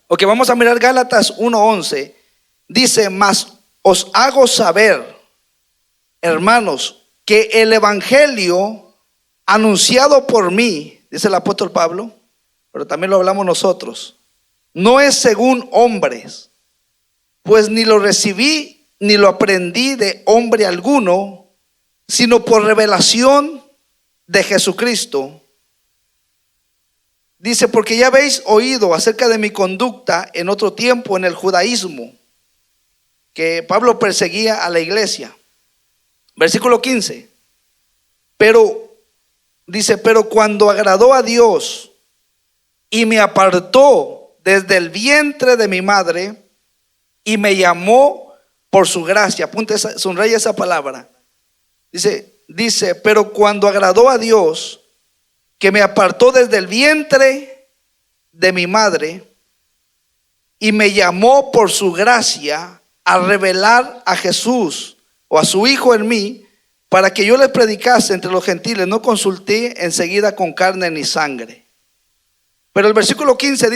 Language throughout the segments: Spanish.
Ok, vamos a mirar Gálatas 1:11. Dice, mas os hago saber, hermanos, que el evangelio anunciado por mí, dice el apóstol Pablo, pero también lo hablamos nosotros, no es según hombres, pues ni lo recibí ni lo aprendí de hombre alguno, sino por revelación de Jesucristo. Dice, porque ya habéis oído acerca de mi conducta en otro tiempo en el judaísmo, que Pablo perseguía a la iglesia. Versículo 15. Pero, dice, pero cuando agradó a Dios y me apartó desde el vientre de mi madre y me llamó por su gracia. Apunte, subraya esa palabra. Dice, pero cuando agradó a Dios que me apartó desde el vientre de mi madre y me llamó por su gracia a revelar a Jesús o a su Hijo en mí, para que yo les predicase entre los gentiles, no consulté enseguida con carne ni sangre. Pero el versículo 15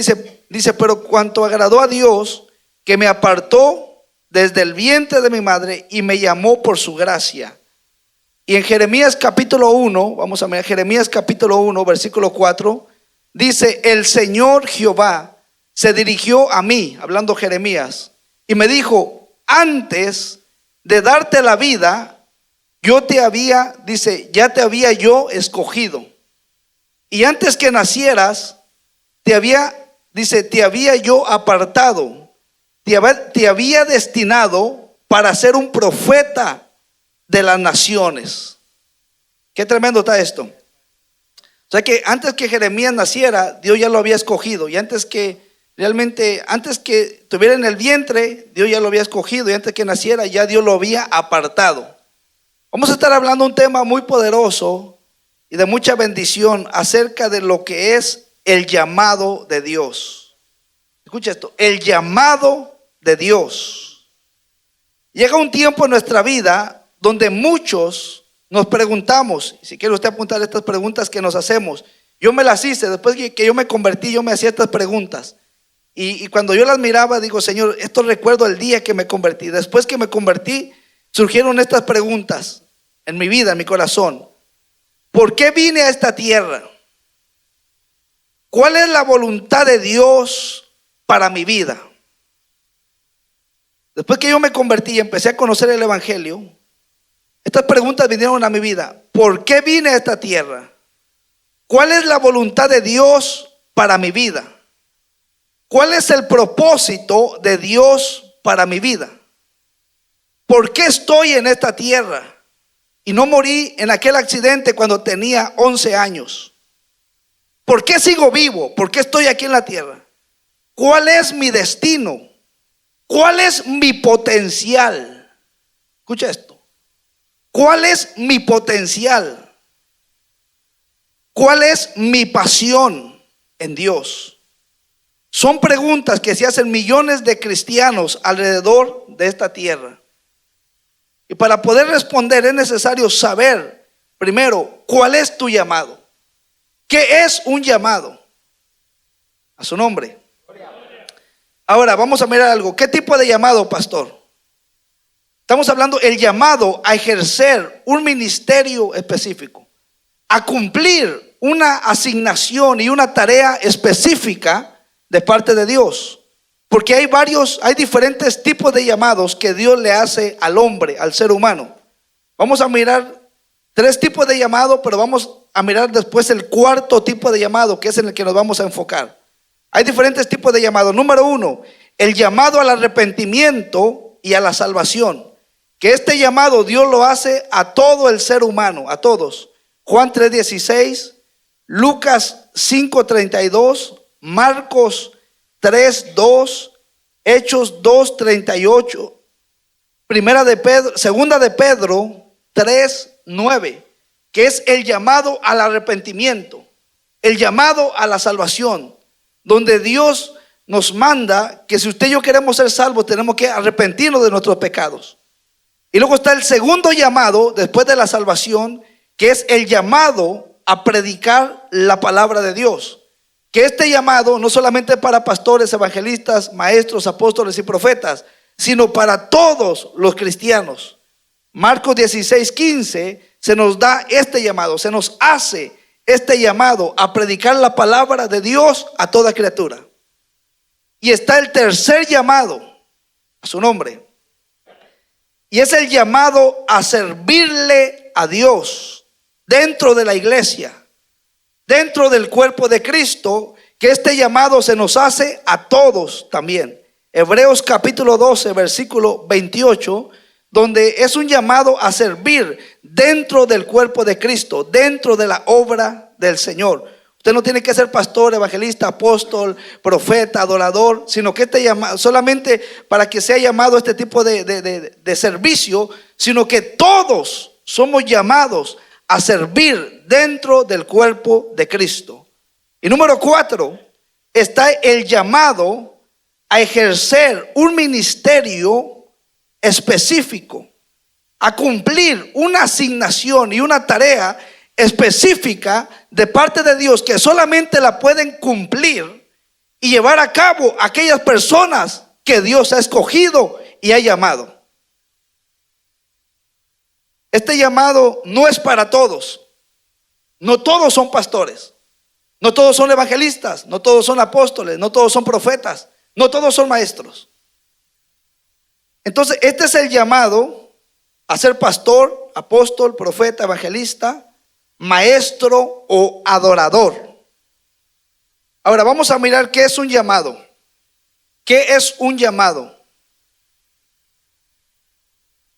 dice, pero cuanto agradó a Dios que me apartó desde el vientre de mi madre y me llamó por su gracia. Y en Jeremías capítulo 1, vamos a mirar Jeremías capítulo 1, versículo 4, dice, el Señor Jehová se dirigió a mí, hablando Jeremías, y me dijo, antes de darte la vida, yo te había, dice, ya te había yo escogido. Y antes que nacieras, te había yo apartado, te había destinado para ser un profeta de las naciones. Qué tremendo está esto. O sea que antes que Jeremías naciera, Dios ya lo había escogido. Y antes que tuviera en el vientre, Dios ya lo había escogido. Y antes que naciera, ya Dios lo había apartado. Vamos a estar hablando un tema muy poderoso y de mucha bendición acerca de lo que es el llamado de Dios. Escucha esto, el llamado de Dios. Llega un tiempo en nuestra vida donde muchos nos preguntamos, si quiere usted apuntar estas preguntas que nos hacemos. Yo me las hice, después que yo me convertí, yo me hacía estas preguntas. Y cuando yo las miraba, digo, Señor, esto recuerdo el día que me convertí. Después que me convertí, surgieron estas preguntas en mi vida, en mi corazón. ¿Por qué vine a esta tierra? ¿Cuál es la voluntad de Dios para mi vida? Después que yo me convertí y empecé a conocer el evangelio, estas preguntas vinieron a mi vida. ¿Por qué vine a esta tierra? ¿Cuál es la voluntad de Dios para mi vida? ¿Cuál es el propósito de Dios para mi vida? ¿Por qué estoy en esta tierra y no morí en aquel accidente cuando tenía 11 años? ¿Por qué sigo vivo? ¿Por qué estoy aquí en la tierra? ¿Cuál es mi destino? ¿Cuál es mi potencial? Escucha esto. ¿Cuál es mi potencial? ¿Cuál es mi pasión en Dios? Son preguntas que se hacen millones de cristianos alrededor de esta tierra. Y para poder responder es necesario saber, primero, ¿cuál es tu llamado? ¿Qué es un llamado? A su nombre. Ahora vamos a mirar algo. ¿Qué tipo de llamado, pastor? Estamos hablando el llamado a ejercer un ministerio específico, a cumplir una asignación y una tarea específica de parte de Dios. Porque hay diferentes tipos de llamados que Dios le hace al hombre, al ser humano. Vamos a mirar 3 tipos de llamado, pero vamos a mirar después el 4º tipo de llamado, que es en el que nos vamos a enfocar. Hay diferentes tipos de llamado. Número 1, el llamado al arrepentimiento y a la salvación. Que este llamado Dios lo hace a todo el ser humano, a todos. Juan 3:16, Lucas 5:32, Marcos 3:2, Hechos 2:38, Segunda de Pedro 3:9, que es el llamado al arrepentimiento, el llamado a la salvación, donde Dios nos manda que si usted y yo queremos ser salvos, tenemos que arrepentirnos de nuestros pecados. Y luego está el segundo llamado después de la salvación, que es el llamado a predicar la palabra de Dios, que que este llamado no solamente para pastores, evangelistas, maestros, apóstoles y profetas, sino para todos los cristianos. Marcos 16:15 se nos da este llamado, se nos hace este llamado a predicar la palabra de Dios a toda criatura. Y está el tercer llamado a su nombre, y es el llamado a servirle a Dios dentro de la iglesia, dentro del cuerpo de Cristo, que este llamado se nos hace a todos también. Hebreos capítulo 12, versículo 28, donde es un llamado a servir dentro del cuerpo de Cristo, dentro de la obra del Señor. Usted no tiene que ser pastor, evangelista, apóstol, profeta, adorador, sino que este llamado, solamente para que sea llamado este tipo de servicio, sino que todos somos llamados a servir dentro del cuerpo de Cristo. Y número 4, está el llamado a ejercer un ministerio específico, a cumplir una asignación y una tarea específica de parte de Dios, que solamente la pueden cumplir y llevar a cabo aquellas personas que Dios ha escogido y ha llamado. Este llamado no es para todos. No todos son pastores, no todos son evangelistas, no todos son apóstoles, no todos son profetas, no todos son maestros. Entonces, este es el llamado a ser pastor, apóstol, profeta, evangelista, maestro o adorador. Ahora vamos a mirar qué es un llamado. ¿Qué es un llamado?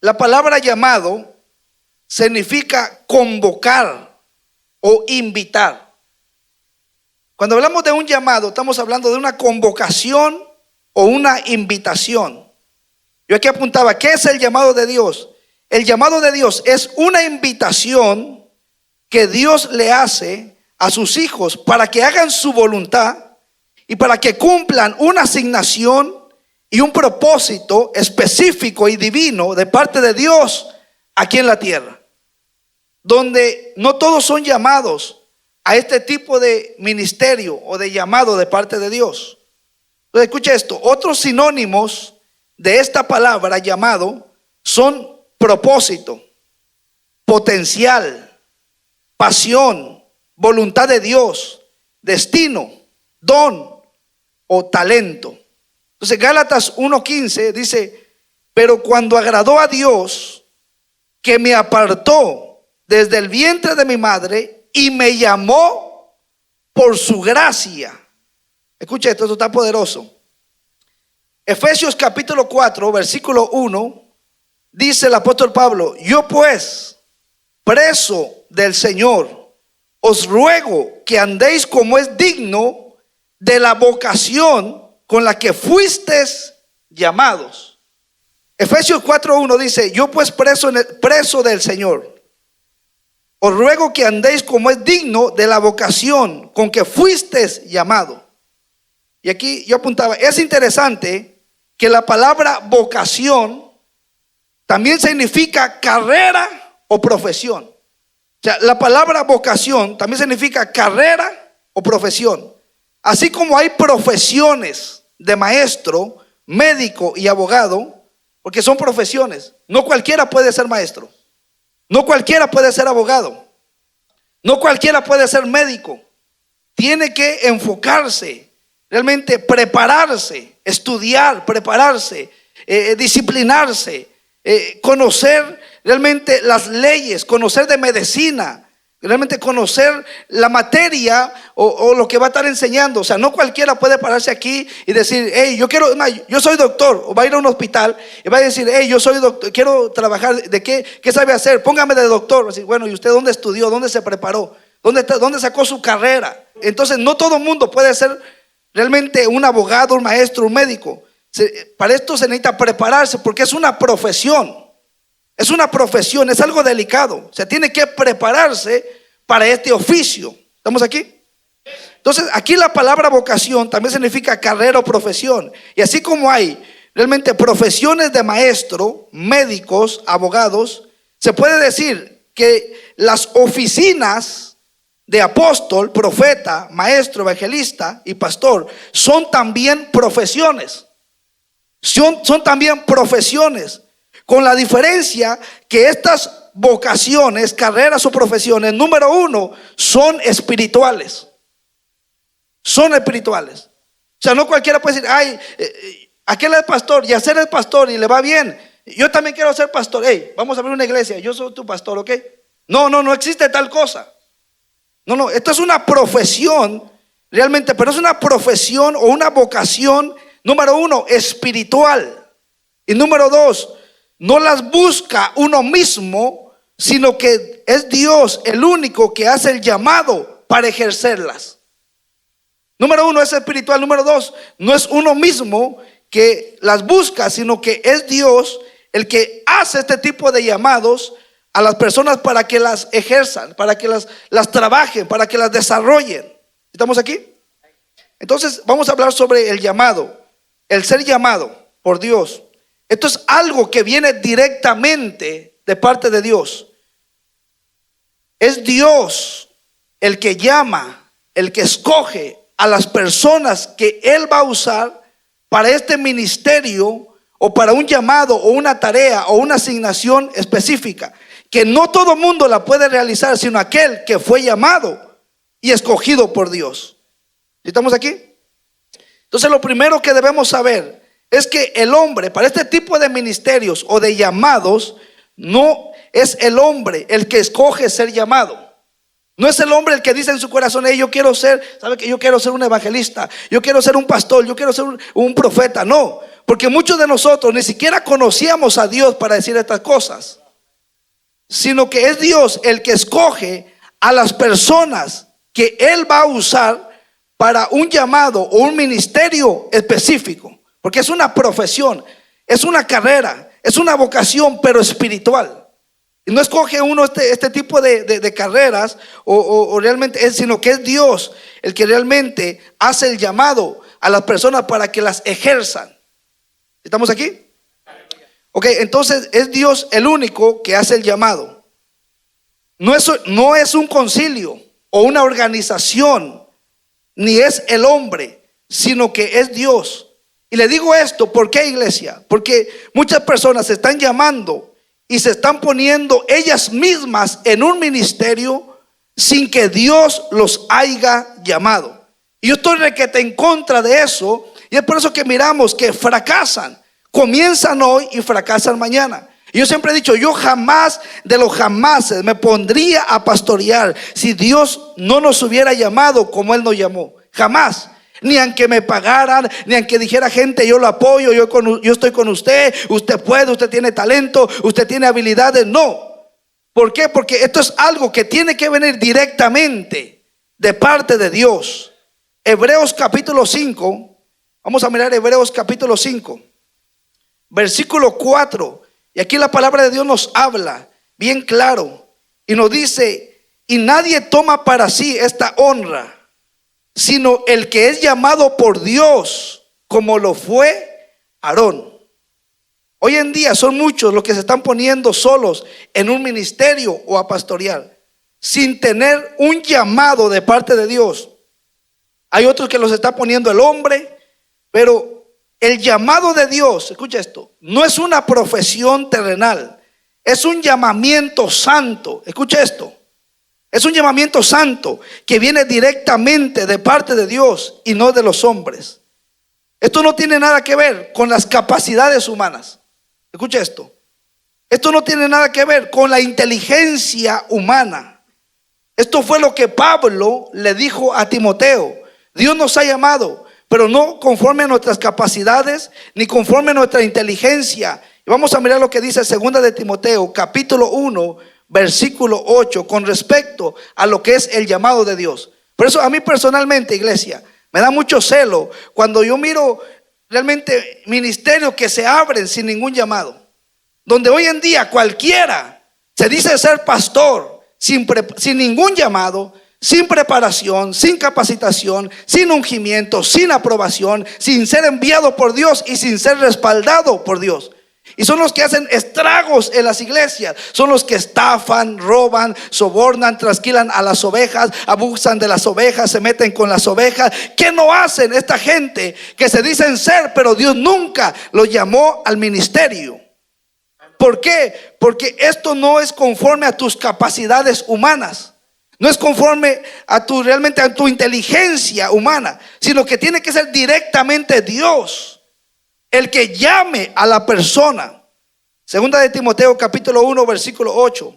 La palabra llamado significa convocar o invitar. Cuando hablamos de un llamado, estamos hablando de una convocación o una invitación. Yo aquí apuntaba, ¿qué es el llamado de Dios? El llamado de Dios es una invitación que Dios le hace a sus hijos para que hagan su voluntad y para que cumplan una asignación y un propósito específico y divino de parte de Dios aquí en la tierra, donde no todos son llamados a este tipo de ministerio o de llamado de parte de Dios. Entonces, escucha esto, otros sinónimos de esta palabra llamado son propósito, potencial, pasión, voluntad de Dios, destino, don o talento. Entonces Gálatas 1:15 dice, pero cuando agradó a Dios, que me apartó desde el vientre de mi madre y me llamó por su gracia. Escucha esto está poderoso. Efesios capítulo 4, versículo 1, dice el apóstol Pablo, yo pues, preso del Señor, os ruego que andéis como es digno de la vocación con la que fuisteis llamados. Efesios 4:1 dice, yo pues preso del Señor, os ruego que andéis como es digno de la vocación con que fuisteis llamado. Y aquí yo apuntaba, es interesante que la palabra vocación también significa carrera o profesión. O sea, la palabra vocación también significa carrera o profesión. Así como hay profesiones de maestro, médico y abogado, porque son profesiones. No cualquiera puede ser maestro. No cualquiera puede ser abogado. No cualquiera puede ser médico. Tiene que enfocarse, realmente prepararse, estudiar, prepararse, disciplinarse, conocer realmente las leyes, conocer de medicina, realmente conocer la materia o lo que va a estar enseñando. O sea, no cualquiera puede pararse aquí y decir, hey, yo soy doctor, o va a ir a un hospital y va a decir, hey, yo soy doctor, quiero trabajar, ¿de qué sabe hacer? Póngame de doctor. Así, bueno, ¿y usted dónde estudió? ¿Dónde se preparó? ¿Dónde sacó su carrera? Entonces, no todo el mundo puede ser realmente un abogado, un maestro, un médico. Para esto se necesita prepararse porque es una profesión. Es una profesión, es algo delicado. Se tiene que prepararse para este oficio. ¿Estamos aquí? Entonces, aquí la palabra vocación también significa carrera o profesión. Y así como hay realmente profesiones de maestro, médicos, abogados, se puede decir que las oficinas de apóstol, profeta, maestro, evangelista y pastor son también profesiones. Son también profesiones, con la diferencia que estas vocaciones, carreras o profesiones, número uno, son espirituales. Son espirituales. O sea, no cualquiera puede decir, ay, aquel es pastor y hacer el pastor y le va bien. Yo también quiero ser pastor. Hey, vamos a abrir una iglesia, yo soy tu pastor, ¿ok? No existe tal cosa. No, esto es una profesión realmente, pero es una profesión o una vocación, número uno, espiritual. Y número dos, no las busca uno mismo, sino que es Dios el único que hace el llamado para ejercerlas. Número uno, es espiritual. Número dos, no es uno mismo que las busca, sino que es Dios el que hace este tipo de llamados a las personas para que las ejerzan, para que las trabajen, para que las desarrollen. ¿Estamos aquí? Entonces vamos a hablar sobre el llamado, el ser llamado por Dios. Esto es algo que viene directamente de parte de Dios. Es Dios el que llama, el que escoge a las personas que Él va a usar para este ministerio o para un llamado o una tarea o una asignación específica, que no todo mundo la puede realizar, sino aquel que fue llamado y escogido por Dios. ¿Estamos aquí? Entonces lo primero que debemos saber es que el hombre, para este tipo de ministerios o de llamados, no es el hombre el que escoge ser llamado. No es el hombre el que dice en su corazón, hey, yo quiero ser, ¿sabe que yo quiero ser un evangelista? Yo quiero ser un pastor, yo quiero ser un profeta. No, porque muchos de nosotros ni siquiera conocíamos a Dios para decir estas cosas, sino que es Dios el que escoge a las personas que Él va a usar para un llamado o un ministerio específico. Porque es una profesión, es una carrera, es una vocación, pero espiritual. Y no escoge uno este tipo de carreras o realmente es, sino que es Dios el que realmente hace el llamado a las personas para que las ejerzan. ¿Estamos aquí? Ok, entonces es Dios el único que hace el llamado. No es un concilio o una organización, ni es el hombre, sino que es Dios. Y le digo esto, ¿por qué, iglesia? Porque muchas personas se están llamando y se están poniendo ellas mismas en un ministerio sin que Dios los haya llamado. Y yo estoy requete en contra de eso, y es por eso que miramos que fracasan. Comienzan hoy y fracasan mañana. Y yo siempre he dicho, yo jamás de los jamases me pondría a pastorear si Dios no nos hubiera llamado como Él nos llamó. Jamás. Ni aunque me pagaran, ni aunque dijera gente, yo lo apoyo, yo estoy con usted, usted puede, usted tiene talento, usted tiene habilidades. No. ¿Por qué? Porque esto es algo que tiene que venir directamente de parte de Dios. Hebreos capítulo 5, vamos a mirar Hebreos capítulo 5, versículo 4. Y aquí la palabra de Dios nos habla bien claro y nos dice, y nadie toma para sí esta honra, sino el que es llamado por Dios, como lo fue Aarón. Hoy en día son muchos los que se están poniendo solos en un ministerio o a pastorear, sin tener un llamado de parte de Dios. Hay otros que los está poniendo el hombre, pero el llamado de Dios, escucha esto, no es una profesión terrenal, es un llamamiento santo. Escucha esto, es un llamamiento santo que viene directamente de parte de Dios y no de los hombres. Esto no tiene nada que ver con las capacidades humanas. Escucha esto, esto no tiene nada que ver con la inteligencia humana. Esto fue lo que Pablo le dijo a Timoteo. Dios nos ha llamado, pero no conforme a nuestras capacidades, ni conforme a nuestra inteligencia. Y vamos a mirar lo que dice 2 de Timoteo, capítulo 1, versículo 8, con respecto a lo que es el llamado de Dios. Por eso a mí personalmente, iglesia, me da mucho celo cuando yo miro realmente ministerios que se abren sin ningún llamado. Donde hoy en día cualquiera se dice ser pastor sin ningún llamado, sin preparación, sin capacitación, sin ungimiento, sin aprobación, sin ser enviado por Dios y sin ser respaldado por Dios. Y son los que hacen estragos en las iglesias. Son los que estafan, roban, sobornan, trasquilan a las ovejas, abusan de las ovejas, se meten con las ovejas. ¿Qué no hacen esta gente que se dicen ser, pero Dios nunca los llamó al ministerio? ¿Por qué? Porque esto no es conforme a tus capacidades humanas. No es conforme a realmente a tu inteligencia humana, sino que tiene que ser directamente Dios el que llame a la persona. Segunda de Timoteo capítulo 1 versículo 8.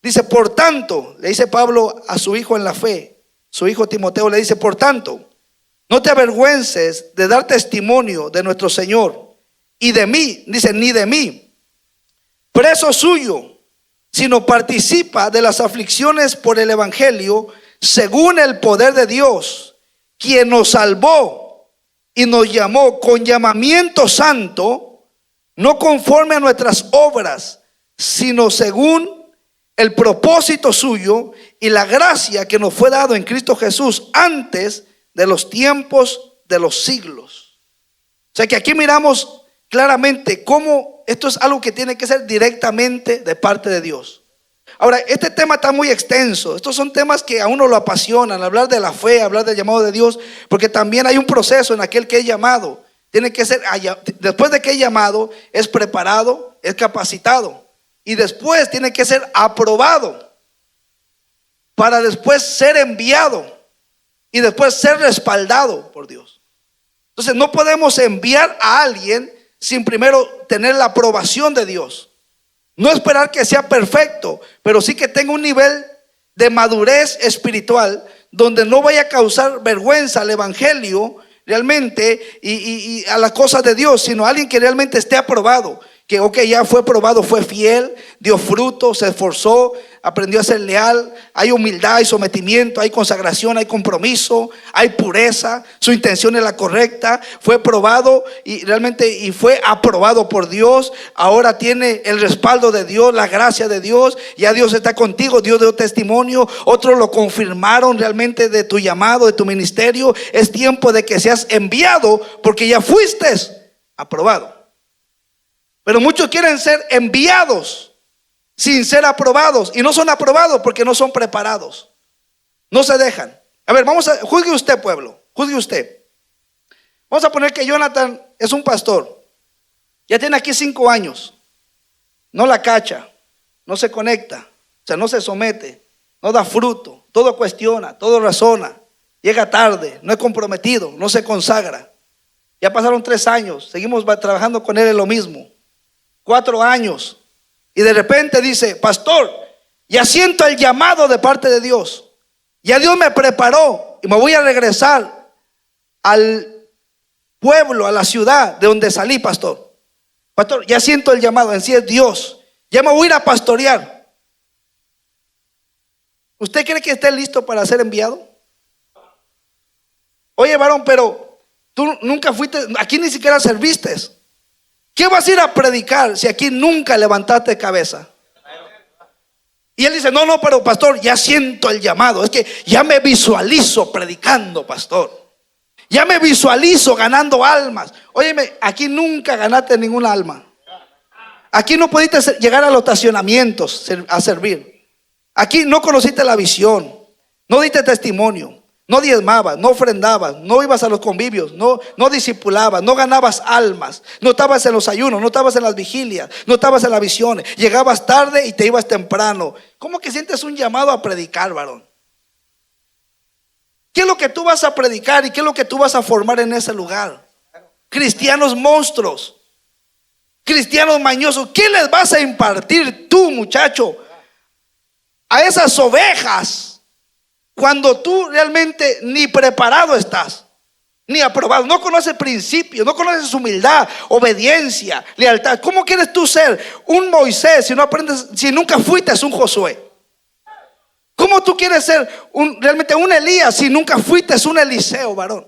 Dice, por tanto, le dice Pablo a su hijo en la fe, su hijo Timoteo le dice, por tanto, no te avergüences de dar testimonio de nuestro Señor y de mí, dice, ni de mí, preso suyo, sino participa de las aflicciones por el evangelio según el poder de Dios, quien nos salvó y nos llamó con llamamiento santo, no conforme a nuestras obras, sino según el propósito suyo y la gracia que nos fue dado en Cristo Jesús antes de los tiempos de los siglos. O sea que aquí miramos claramente cómo esto es algo que tiene que ser directamente de parte de Dios. Ahora, este tema está muy extenso. Estos son temas que a uno lo apasionan, hablar de la fe, hablar del llamado de Dios, porque también hay un proceso en aquel que es llamado. Tiene que ser, después de que es llamado, es preparado, es capacitado, y después tiene que ser aprobado para después ser enviado y después ser respaldado por Dios. Entonces no podemos enviar a alguien sin primero tener la aprobación de Dios. No esperar que sea perfecto, pero sí que tenga un nivel de madurez espiritual donde no vaya a causar vergüenza al evangelio realmente y a las cosas de Dios, sino alguien que realmente esté aprobado, que ya fue probado, fue fiel, dio fruto, se esforzó, aprendió a ser leal, hay humildad, hay sometimiento, hay consagración, hay compromiso, hay pureza, su intención es la correcta, fue probado y realmente fue aprobado por Dios, ahora tiene el respaldo de Dios, la gracia de Dios, ya Dios está contigo, Dios dio testimonio, otros lo confirmaron realmente de tu llamado, de tu ministerio. Es tiempo de que seas enviado porque ya fuiste aprobado. Pero muchos quieren ser enviados sin ser aprobados, y no son aprobados porque no son preparados, no se dejan. A ver, juzgue usted, pueblo, juzgue usted. Vamos a poner que Jonathan es un pastor, ya tiene aquí 5 años, no la cacha, no se conecta, o sea, no se somete, no da fruto, todo cuestiona, todo razona, llega tarde, no es comprometido, no se consagra. Ya pasaron 3 años, seguimos trabajando con él en lo mismo. 4 años, y de repente dice, pastor, ya siento el llamado de parte de Dios, ya Dios me preparó y me voy a regresar al pueblo, a la ciudad de donde salí, pastor. Pastor, ya siento el llamado, en sí es Dios, ya me voy a ir a pastorear. ¿Usted cree que esté listo para ser enviado? Oye, varón, pero tú nunca fuiste, aquí ni siquiera serviste. ¿Qué vas a ir a predicar si aquí nunca levantaste cabeza? Y él dice, no, pero pastor, ya siento el llamado. Es que ya me visualizo predicando, pastor. Ya me visualizo ganando almas. Óyeme, aquí nunca ganaste ninguna alma. Aquí no pudiste llegar a los estacionamientos a servir. Aquí no conociste la visión, no diste testimonio, no diezmabas, no ofrendabas, no ibas a los convivios, no discipulabas, no ganabas almas, no estabas en los ayunos, no estabas en las vigilias, no estabas en las visiones, llegabas tarde y te ibas temprano. ¿Cómo que sientes un llamado a predicar, varón? ¿Qué es lo que tú vas a predicar y qué es lo que tú vas a formar en ese lugar? Cristianos monstruos, cristianos mañosos. ¿Qué les vas a impartir tú, muchacho, a esas ovejas cuando tú realmente ni preparado estás, ni aprobado? No conoces principios, no conoces humildad, obediencia, lealtad. ¿Cómo quieres tú ser un Moisés si no aprendes, si nunca fuiste un Josué? ¿Cómo tú quieres ser realmente un Elías si nunca fuiste un Eliseo, varón?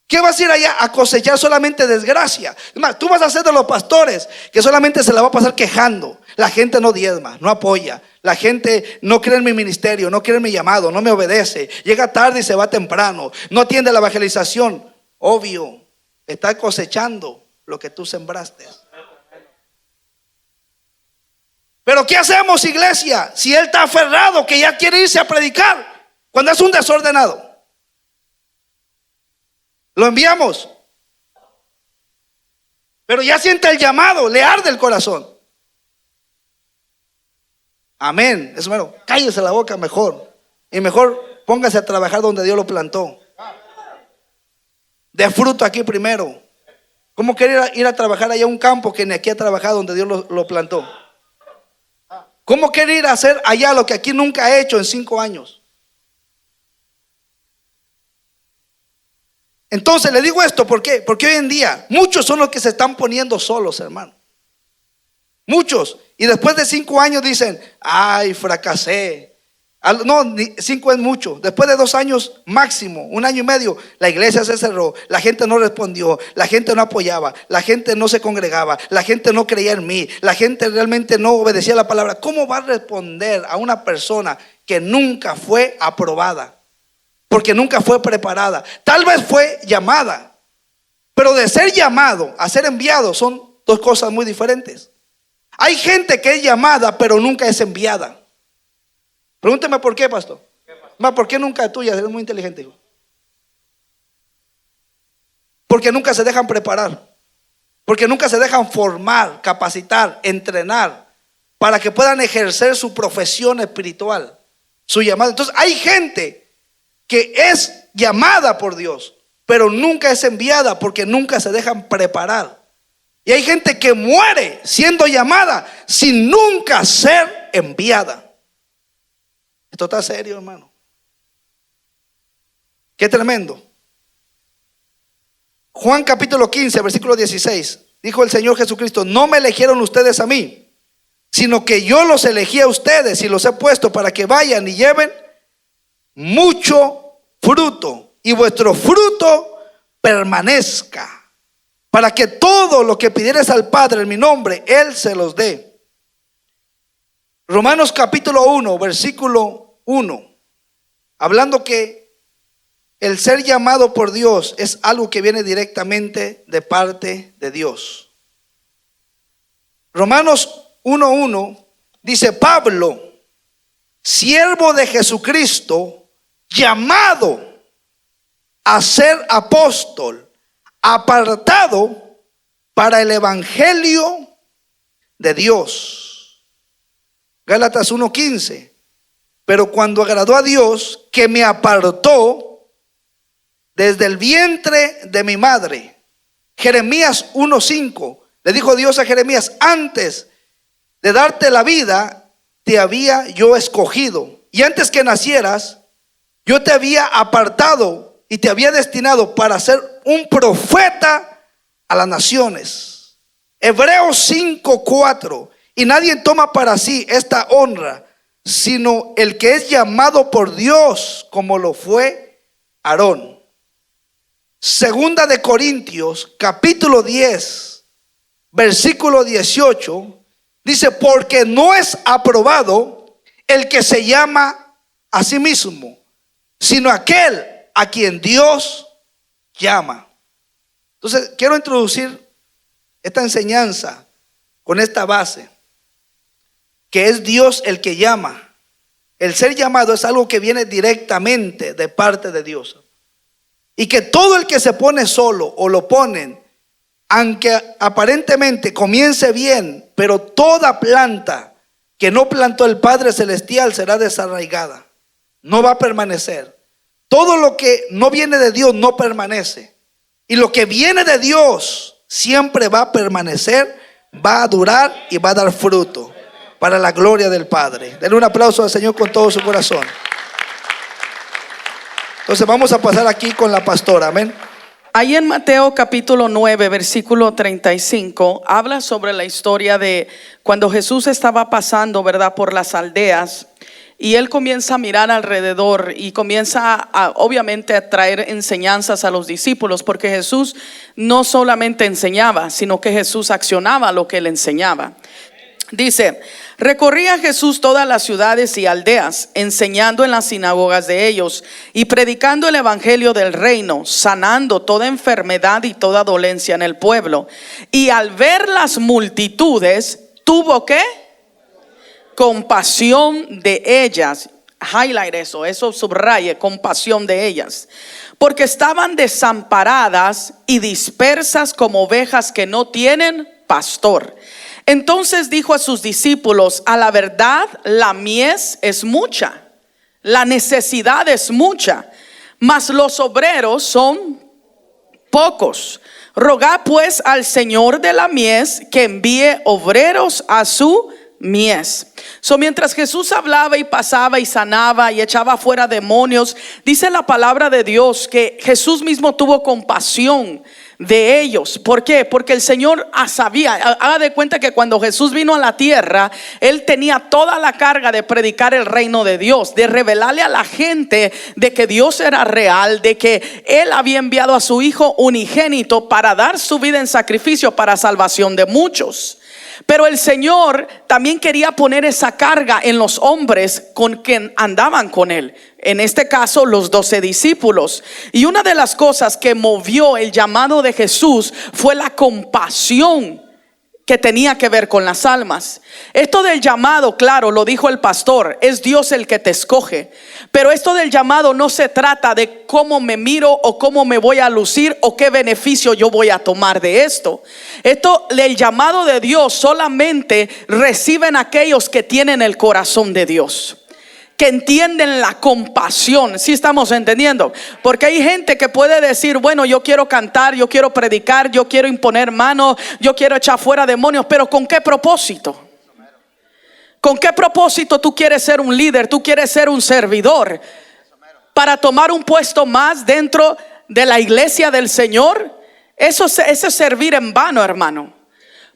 ¿Qué vas a ir allá a cosechar solamente desgracia? Es más, tú vas a ser de los pastores que solamente se la va a pasar quejando. La gente no diezma, no apoya. La gente no cree en mi ministerio, no cree en mi llamado, no me obedece. Llega tarde y se va temprano. No atiende la evangelización. Obvio, está cosechando lo que tú sembraste. Pero ¿qué hacemos, iglesia? Si él está aferrado que ya quiere irse a predicar, cuando es un desordenado, lo enviamos. Pero ya siente el llamado, le arde el corazón. Amén. Eso, bueno, cállese la boca mejor. Y mejor póngase a trabajar donde Dios lo plantó. De fruto aquí primero. ¿Cómo quiere ir a trabajar allá a un campo que ni aquí ha trabajado donde Dios lo plantó? ¿Cómo quiere ir a hacer allá lo que aquí nunca ha hecho en 5 años? Entonces le digo esto, ¿por qué? Porque hoy en día muchos son los que se están poniendo solos, hermano. Muchos. Y después de 5 años dicen, ay, fracasé. No, 5 es mucho. Después de 2 años máximo, 1 año y medio, la iglesia se cerró, la gente no respondió, la gente no apoyaba, la gente no se congregaba, la gente no creía en mí, la gente realmente no obedecía la palabra. ¿Cómo va a responder a una persona que nunca fue aprobada? Porque nunca fue preparada. Tal vez fue llamada, pero de ser llamado a ser enviado son 2 cosas muy diferentes. Hay gente que es llamada pero nunca es enviada. Pregúnteme por qué, pastor. ¿Por qué nunca es tuya? Eres muy inteligente. Porque nunca se dejan preparar. Porque nunca se dejan formar, capacitar, entrenar para que puedan ejercer su profesión espiritual, su llamada. Entonces hay gente que es llamada por Dios, pero nunca es enviada porque nunca se dejan preparar. Y hay gente que muere siendo llamada sin nunca ser enviada. Esto está serio, hermano. Qué tremendo. Juan capítulo 15, versículo 16. Dijo el Señor Jesucristo: no me eligieron ustedes a mí, sino que yo los elegí a ustedes y los he puesto para que vayan y lleven mucho fruto, y vuestro fruto permanezca, para que todo lo que pidieres al Padre en mi nombre, Él se los dé. Romanos capítulo 1, versículo 1, hablando que el ser llamado por Dios es algo que viene directamente de parte de Dios. Romanos 1:1 dice: Pablo, siervo de Jesucristo, llamado a ser apóstol, apartado para el evangelio de Dios. Gálatas 1:15. Pero cuando agradó a Dios, que me apartó desde el vientre de mi madre. Jeremías 1:5. Le dijo Dios a Jeremías: antes de darte la vida, te había yo escogido. Y antes que nacieras, yo te había apartado y te había destinado para ser un profeta a las naciones. Hebreos 5:4. Y nadie toma para sí esta honra, sino el que es llamado por Dios, como lo fue Aarón. Segunda de Corintios capítulo 10, versículo 18, dice: porque no es aprobado el que se llama a sí mismo, sino aquel a quien Dios llama. Entonces quiero introducir esta enseñanza con esta base, que es Dios el que llama. El ser llamado es algo que viene directamente de parte de Dios. Y que todo el que se pone solo o lo ponen, aunque aparentemente comience bien, pero toda planta que no plantó el Padre Celestial será desarraigada, no va a permanecer. Todo lo que no viene de Dios no permanece. Y lo que viene de Dios siempre va a permanecer, va a durar y va a dar fruto para la gloria del Padre. Denle un aplauso al Señor con todo su corazón. Entonces vamos a pasar aquí con la pastora, amén. Ahí en Mateo capítulo 9, versículo 35, habla sobre la historia de cuando Jesús estaba pasando, ¿verdad?, por las aldeas. Y él comienza a mirar alrededor y comienza obviamente a traer enseñanzas a los discípulos, porque Jesús no solamente enseñaba, sino que Jesús accionaba lo que él enseñaba. Dice: recorría Jesús todas las ciudades y aldeas, enseñando en las sinagogas de ellos y predicando el evangelio del reino, sanando toda enfermedad y toda dolencia en el pueblo. Y al ver las multitudes, tuvo ¿qué? compasión de ellas. Highlight eso subraye, compasión de ellas. Porque estaban desamparadas y dispersas como ovejas que no tienen pastor. Entonces dijo a sus discípulos: a la verdad, la mies es mucha, la necesidad es mucha, mas los obreros son pocos. Rogad pues al Señor de la mies que envíe obreros a su mies. Mientras Jesús hablaba y pasaba y sanaba y echaba fuera demonios, dice la palabra de Dios que Jesús mismo tuvo compasión de ellos. ¿Por qué? Porque el Señor sabía, haga de cuenta que cuando Jesús vino a la tierra, Él tenía toda la carga de predicar el reino de Dios, de revelarle a la gente de que Dios era real, de que Él había enviado a su Hijo unigénito para dar su vida en sacrificio para salvación de muchos. Pero el Señor también quería poner esa carga en los hombres con quien andaban con Él. En este caso, los 12 discípulos. Y una de las cosas que movió el llamado de Jesús fue la compasión que tenía que ver con las almas. Esto del llamado, claro, lo dijo el pastor, es Dios el que te escoge. Pero esto del llamado no se trata de cómo me miro o cómo me voy a lucir o qué beneficio yo voy a tomar de esto. Esto del llamado de Dios solamente reciben aquellos que tienen el corazón de Dios, que entienden la compasión. ¿Sí estamos entendiendo? Porque hay gente que puede decir: bueno, yo quiero cantar, yo quiero predicar, yo quiero imponer manos, yo quiero echar fuera demonios, pero ¿con qué propósito? ¿Con qué propósito tú quieres ser un líder? Tú quieres ser un servidor para tomar un puesto más dentro de la iglesia del Señor. Eso es servir en vano, hermano.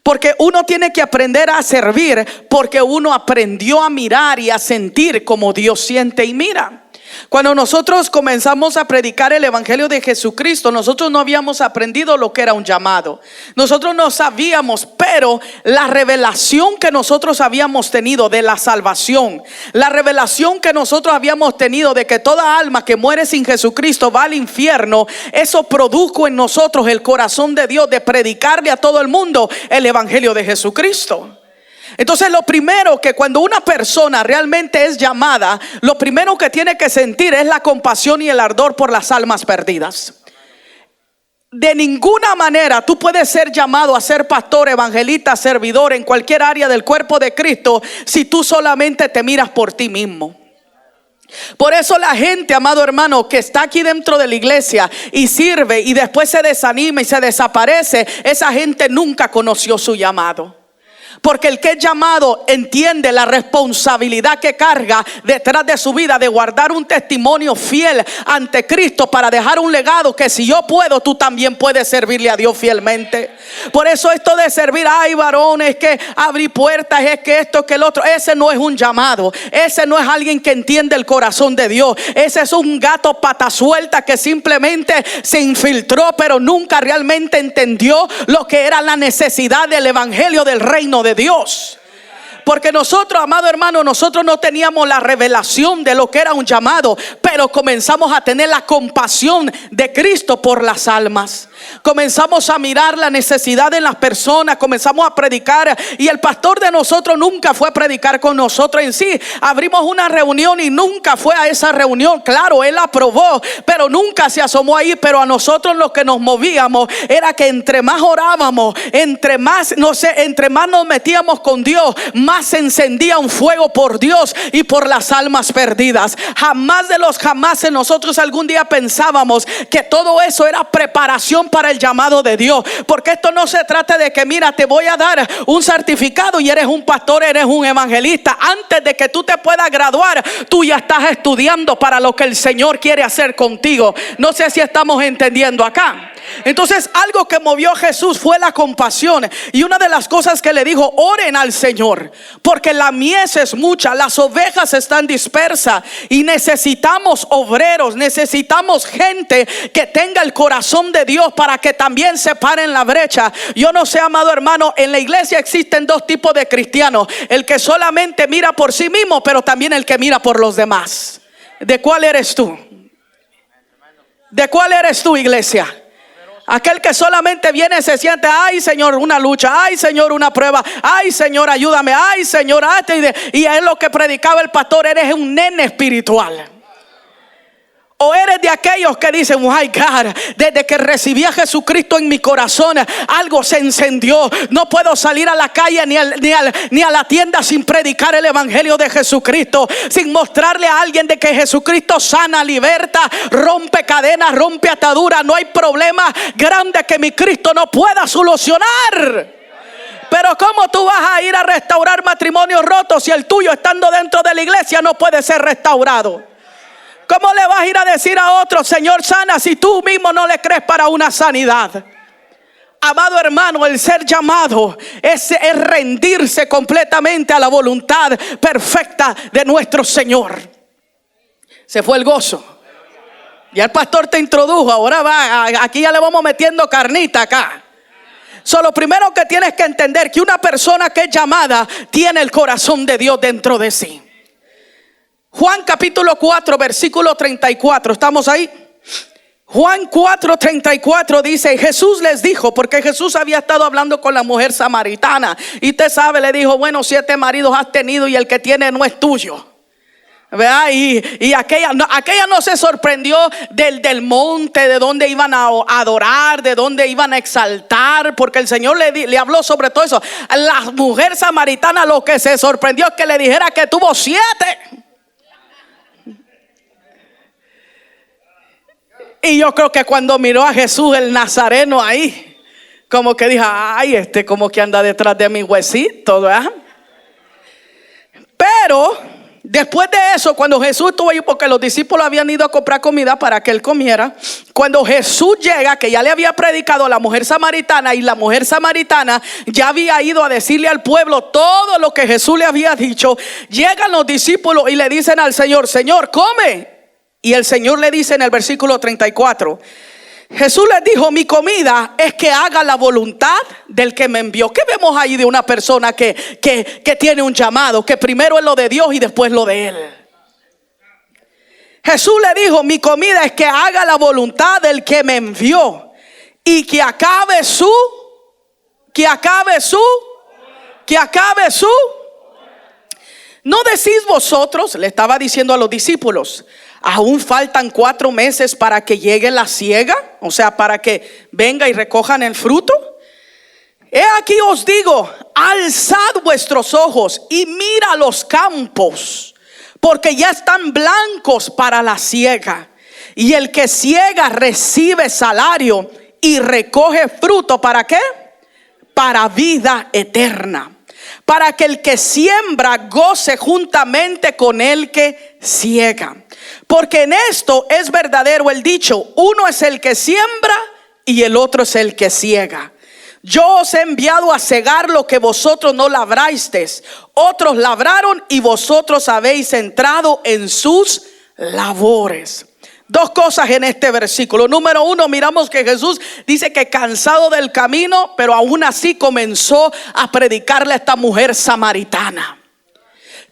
Porque uno tiene que aprender a servir porque uno aprendió a mirar y a sentir como Dios siente y mira. Cuando nosotros comenzamos a predicar el evangelio de Jesucristo, nosotros no habíamos aprendido lo que era un llamado. Nosotros no sabíamos, pero la revelación que nosotros habíamos tenido de la salvación, la revelación que nosotros habíamos tenido de que toda alma que muere sin Jesucristo va al infierno, eso produjo en nosotros el corazón de Dios de predicarle a todo el mundo el evangelio de Jesucristo. Entonces lo primero que cuando una persona realmente es llamada, lo primero que tiene que sentir es la compasión y el ardor por las almas perdidas. De ninguna manera tú puedes ser llamado a ser pastor, evangelista, servidor en cualquier área del cuerpo de Cristo si tú solamente te miras por ti mismo. Por eso la gente, amado hermano, que está aquí dentro de la iglesia y sirve y después se desanima y se desaparece, esa gente nunca conoció su llamado. Porque el que es llamado entiende la responsabilidad que carga detrás de su vida de guardar un testimonio fiel ante Cristo para dejar un legado que si yo puedo, tú también puedes servirle a Dios fielmente. Por eso esto de servir, ay varones, que abrir puertas, es que esto, que el otro, ese no es un llamado. Ese no es alguien que entiende el corazón de Dios. Ese es un gato pata suelta que simplemente se infiltró, pero nunca realmente entendió lo que era la necesidad del evangelio del reino de Dios. Porque nosotros, amado hermano, nosotros no teníamos la revelación de lo que era un llamado, pero comenzamos a tener la compasión de Cristo por las almas. Comenzamos a mirar la necesidad de las personas, comenzamos a predicar. Y el pastor de nosotros nunca fue a predicar con nosotros en sí. Abrimos una reunión y nunca fue a esa reunión. Claro, él aprobó, pero nunca se asomó ahí. Pero a nosotros lo que nos movíamos era que entre más orábamos, entre más nos metíamos con Dios, más se encendía un fuego por Dios y por las almas perdidas. Jamás de los jamases nosotros algún día pensábamos que todo eso era preparación para el llamado de Dios. Porque esto no se trata de que mira, te voy a dar un certificado y eres un pastor, eres un evangelista. Antes de que tú te puedas graduar, tú ya estás estudiando para lo que el Señor quiere hacer contigo. No sé si estamos entendiendo acá. Entonces algo que movió a Jesús fue la compasión. Y una de las cosas que le dijo: oren al Señor, porque la mies es mucha, las ovejas están dispersas y necesitamos obreros, necesitamos gente que tenga el corazón de Dios para que también se pare en la brecha. Yo no sé, amado hermano, en la iglesia existen dos tipos de cristianos: el que solamente mira por sí mismo, pero también el que mira por los demás. ¿De cuál eres tú? ¿De cuál eres tú, iglesia? Aquel que solamente viene se siente, ay Señor, una lucha, ay Señor, una prueba, ay Señor, ayúdame, ay Señor, y es lo que predicaba el pastor, eres un nene espiritual. O eres de aquellos que dicen, my God, desde que recibí a Jesucristo en mi corazón, algo se encendió. No puedo salir a la calle ni a la tienda sin predicar el evangelio de Jesucristo, sin mostrarle a alguien de que Jesucristo sana, liberta, rompe cadenas, rompe ataduras. No hay problema grande que mi Cristo no pueda solucionar. Pero ¿cómo tú vas a ir a restaurar matrimonios rotos si el tuyo, estando dentro de la iglesia, no puede ser restaurado? ¿Cómo le vas a ir a decir a otro, Señor, sana, si tú mismo no le crees para una sanidad? Amado hermano, el ser llamado es rendirse completamente a la voluntad perfecta de nuestro Señor. Se fue el gozo. Ya el pastor te introdujo, ahora va, aquí ya le vamos metiendo carnita acá. Lo primero que tienes que entender, que una persona que es llamada tiene el corazón de Dios dentro de sí. Juan capítulo 4 versículo 34, ¿estamos ahí? Juan 4:34 dice, Jesús les dijo, porque Jesús había estado hablando con la mujer samaritana, y usted sabe, le dijo, bueno, 7 maridos has tenido y el que tiene no es tuyo. ¿Verdad? Y aquella no se sorprendió del monte, de donde iban a adorar, de donde iban a exaltar, porque el Señor le habló sobre todo eso. La mujer samaritana lo que se sorprendió es que le dijera que tuvo 7. Y yo creo que cuando miró a Jesús el Nazareno ahí, como que dijo, ay, como que anda detrás de mi huesito, ¿verdad? Pero después de eso, cuando Jesús estuvo ahí, porque los discípulos habían ido a comprar comida para que él comiera, cuando Jesús llega, que ya le había predicado a la mujer samaritana, y la mujer samaritana ya había ido a decirle al pueblo todo lo que Jesús le había dicho, llegan los discípulos y le dicen al Señor, Señor, come. Y el Señor le dice en el versículo 34, Jesús les dijo, mi comida es que haga la voluntad del que me envió. ¿Qué vemos ahí de una persona que tiene un llamado, que primero es lo de Dios y después lo de él? Jesús le dijo, mi comida es que haga la voluntad del que me envió y que acabe su. ¿No decís vosotros? Le estaba diciendo a los discípulos, aún faltan 4 meses para que llegue la siega, o sea, para que venga y recojan el fruto. He aquí os digo, alzad vuestros ojos y mira los campos, porque ya están blancos para la siega. Y el que siega recibe salario y recoge fruto, ¿para qué? Para vida eterna, para que el que siembra goce juntamente con el que siega. Porque en esto es verdadero el dicho, uno es el que siembra y el otro es el que siega. Yo os he enviado a segar lo que vosotros no labrasteis, otros labraron y vosotros habéis entrado en sus labores. 2 cosas en este versículo. Número 1, miramos que Jesús dice que cansado del camino, pero aún así comenzó a predicarle a esta mujer samaritana.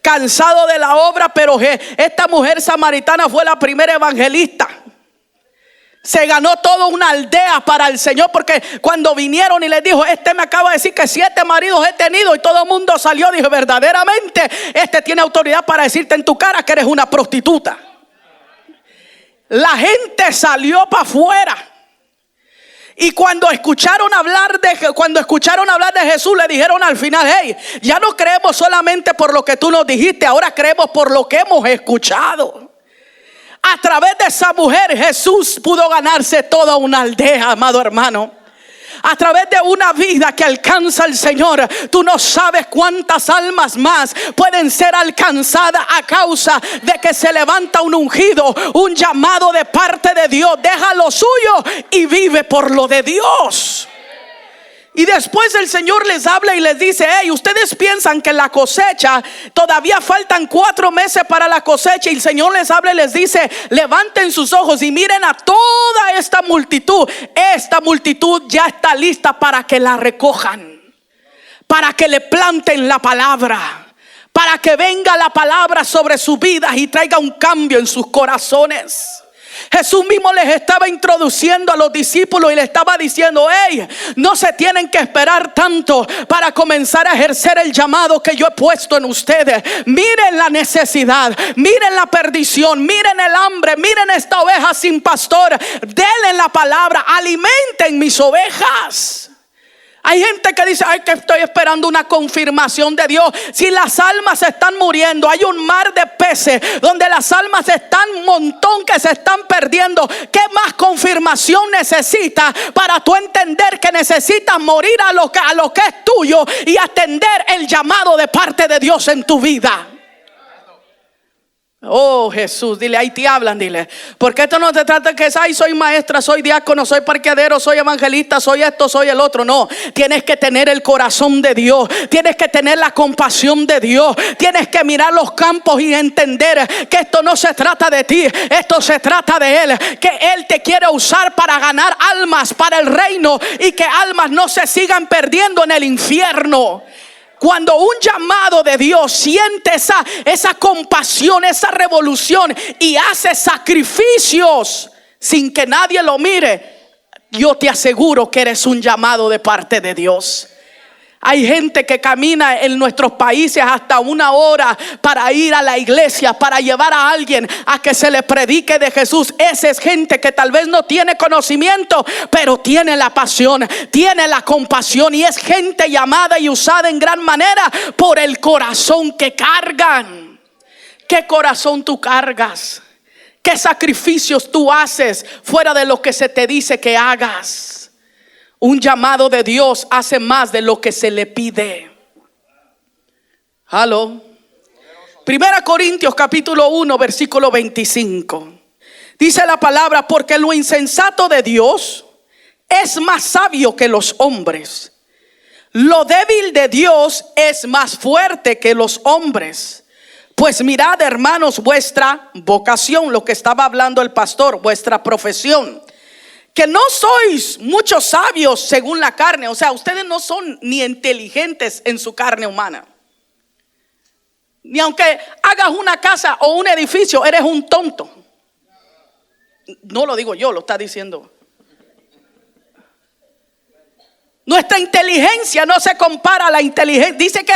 Cansado de la obra, pero esta mujer samaritana fue la primera evangelista. Se ganó toda una aldea para el Señor, porque cuando vinieron y les dijo, me acaba de decir que 7 maridos he tenido, y todo el mundo salió, dijo, verdaderamente tiene autoridad para decirte en tu cara que eres una prostituta. La gente salió para afuera. Y cuando escucharon hablar de Jesús, le dijeron al final, hey, ya no creemos solamente por lo que tú nos dijiste, ahora creemos por lo que hemos escuchado. A través de esa mujer Jesús pudo ganarse toda una aldea, amado hermano. A través de una vida que alcanza el Señor, tú no sabes cuántas almas más pueden ser alcanzadas a causa de que se levanta un ungido, un llamado de parte de Dios. Deja lo suyo y vive por lo de Dios. Y después el Señor les habla y les dice, hey, ustedes piensan que la cosecha, todavía faltan 4 meses para la cosecha. Y el Señor les habla y les dice, levanten sus ojos y miren a toda esta multitud. Esta multitud ya está lista para que la recojan, para que le planten la palabra, para que venga la palabra sobre sus vidas y traiga un cambio en sus corazones. Jesús mismo les estaba introduciendo a los discípulos y les estaba diciendo: hey, no se tienen que esperar tanto para comenzar a ejercer el llamado que yo he puesto en ustedes. Miren la necesidad, miren la perdición, miren el hambre, miren esta oveja sin pastor. Denle la palabra, alimenten mis ovejas. Hay gente que dice: ay, que estoy esperando una confirmación de Dios. Si las almas se están muriendo, hay un mar de peces donde las almas están un montón que se están perdiendo. ¿Qué más confirmación necesitas para tú entender que necesitas morir a lo que es tuyo y atender el llamado de parte de Dios en tu vida? Oh Jesús, dile, ahí te hablan, dile. Porque esto no se trata de que ay, soy maestra, soy diácono, soy parqueadero, soy evangelista, soy esto, soy el otro. No, tienes que tener el corazón de Dios, tienes que tener la compasión de Dios, tienes que mirar los campos y entender que esto no se trata de ti, esto se trata de Él. Que Él te quiere usar para ganar almas para el reino y que almas no se sigan perdiendo en el infierno. Cuando un llamado de Dios siente esa compasión, esa revolución y hace sacrificios sin que nadie lo mire, yo te aseguro que eres un llamado de parte de Dios. Hay gente que camina en nuestros países hasta 1 hora para ir a la iglesia, para llevar a alguien a que se le predique de Jesús. Esa es gente que tal vez no tiene conocimiento, pero tiene la pasión, tiene la compasión, y es gente llamada y usada en gran manera por el corazón que cargan. ¿Qué corazón tú cargas? ¿Qué sacrificios tú haces fuera de lo que se te dice que hagas? Un llamado de Dios hace más de lo que se le pide. Aló. 1 Corintios capítulo 1 versículo 25. Dice la palabra: porque lo insensato de Dios es más sabio que los hombres. Lo débil de Dios es más fuerte que los hombres. Pues mirad, hermanos, vuestra vocación, lo que estaba hablando el pastor, vuestra profesión. Que no sois muchos sabios según la carne. O sea, ustedes no son ni inteligentes en su carne humana. Ni aunque hagas una casa o un edificio, eres un tonto. No lo digo yo, lo está diciendo. Nuestra inteligencia no se compara a la inteligencia. Dice que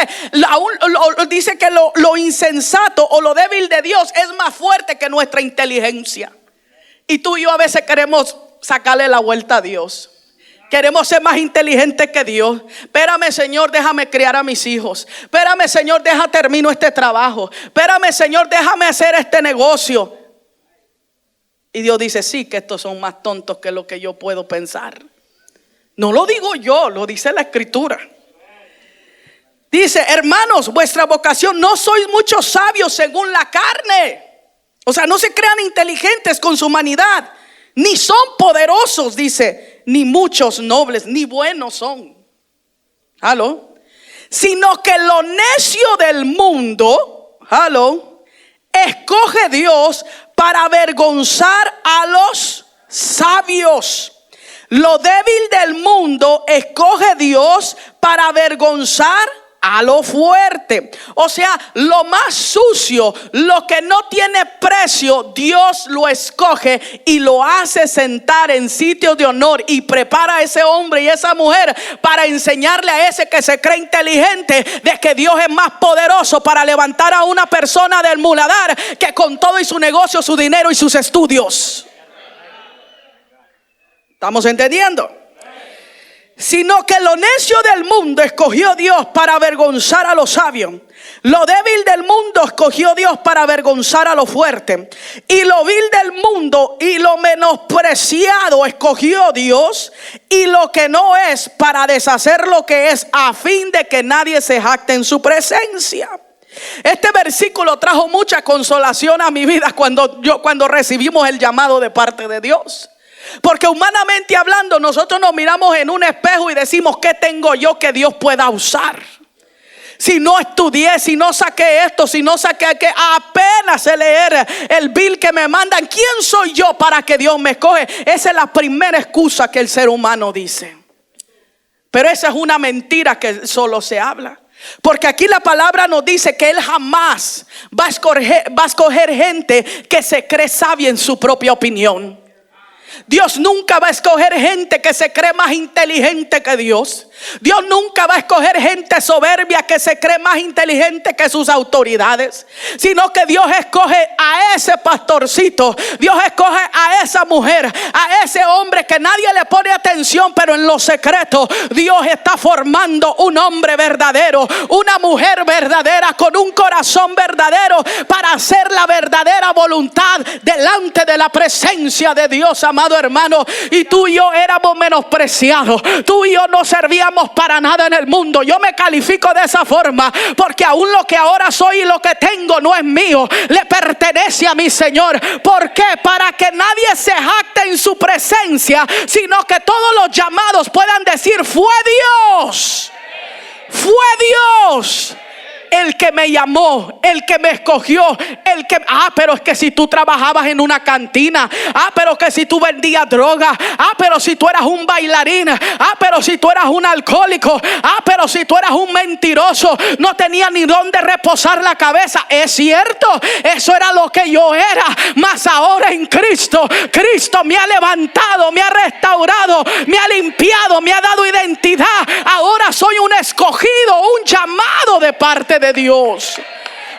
lo insensato o lo débil de Dios es más fuerte que nuestra inteligencia. Y tú y yo a veces queremos sacarle la vuelta a Dios. Queremos ser más inteligentes que Dios. Espérame, Señor, déjame criar a mis hijos. Espérame, Señor, termino este trabajo. Espérame, Señor, déjame hacer este negocio. Y Dios dice: sí, que estos son más tontos que lo que yo puedo pensar. No lo digo yo, lo dice la Escritura. Dice: hermanos, vuestra vocación, no sois muchos sabios según la carne. O sea, no se crean inteligentes con su humanidad. Ni son poderosos, dice, ni muchos nobles, ni buenos son. ¿Aló? Sino que lo necio del mundo, ¿aló?, escoge Dios para avergonzar a los sabios. Lo débil del mundo escoge Dios para avergonzar a lo fuerte. O sea, lo más sucio, lo que no tiene precio, Dios lo escoge y lo hace sentar en sitio de honor, y prepara a ese hombre y esa mujer para enseñarle a ese que se cree inteligente de que Dios es más poderoso para levantar a una persona del muladar que con todo y su negocio, su dinero y sus estudios. ¿Estamos entendiendo? Sino que lo necio del mundo escogió Dios para avergonzar a los sabios. Lo débil del mundo escogió Dios para avergonzar a lo fuerte. Y lo vil del mundo y lo menospreciado escogió Dios, y lo que no es, para deshacer lo que es, a fin de que nadie se jacte en su presencia. Este versículo trajo mucha consolación a mi vida cuando recibimos el llamado de parte de Dios. Porque humanamente hablando, nosotros nos miramos en un espejo y decimos: ¿qué tengo yo que Dios pueda usar? Si no estudié, si no saqué esto, si no saqué que apenas sé leer el bill que me mandan, ¿quién soy yo para que Dios me escoge? Esa es la primera excusa que el ser humano dice. Pero esa es una mentira que solo se habla. Porque aquí la palabra nos dice que Él jamás va a escoger gente que se cree sabia en su propia opinión. Dios nunca va a escoger gente que se cree más inteligente que Dios. Dios nunca va a escoger gente soberbia que se cree más inteligente que sus autoridades, sino que Dios escoge a ese pastorcito, Dios escoge a esa mujer, a ese hombre que nadie le pone atención, pero en lo secreto Dios está formando un hombre verdadero, una mujer verdadera con un corazón verdadero para hacer la verdadera voluntad delante de la presencia de Dios, amado hermano. Y tú y yo éramos menospreciados, tú y yo no servíamos para nada en el mundo. Yo me califico de esa forma porque aún lo que ahora soy y lo que tengo no es mío, le pertenece a mi Señor. ¿Por qué? Para que nadie se jacte en su presencia, sino que todos los llamados puedan decir: fue Dios, fue Dios el que me llamó, el que me escogió, el que... pero es que si tú trabajabas en una cantina, pero que si tú vendías droga, pero si tú eras un bailarín, pero si tú eras un alcohólico, pero si tú eras un mentiroso, no tenía ni dónde reposar la cabeza. Es cierto, eso era lo que yo era, mas ahora en Cristo, Cristo me ha levantado, me ha restaurado, me ha limpiado, me ha dado identidad. Ahora soy un escogido, un llamado de parte de Dios.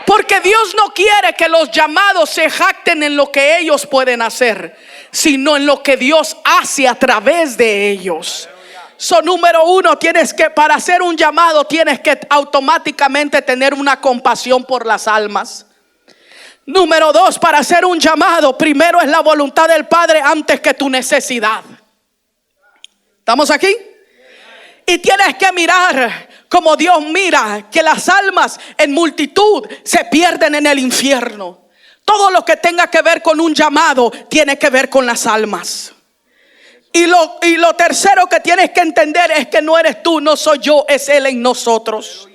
Porque Dios no quiere que los llamados se jacten en lo que ellos pueden hacer, sino en lo que Dios hace a través de ellos. Número uno, para hacer un llamado tienes que automáticamente tener una compasión por las almas. Número dos, para hacer un llamado, primero es la voluntad del Padre antes que tu necesidad. ¿Estamos aquí? Y tienes que mirar como Dios mira, que las almas en multitud se pierden en el infierno. Todo lo que tenga que ver con un llamado tiene que ver con las almas. Y lo tercero que tienes que entender es que no eres tú, no soy yo, es Él en nosotros.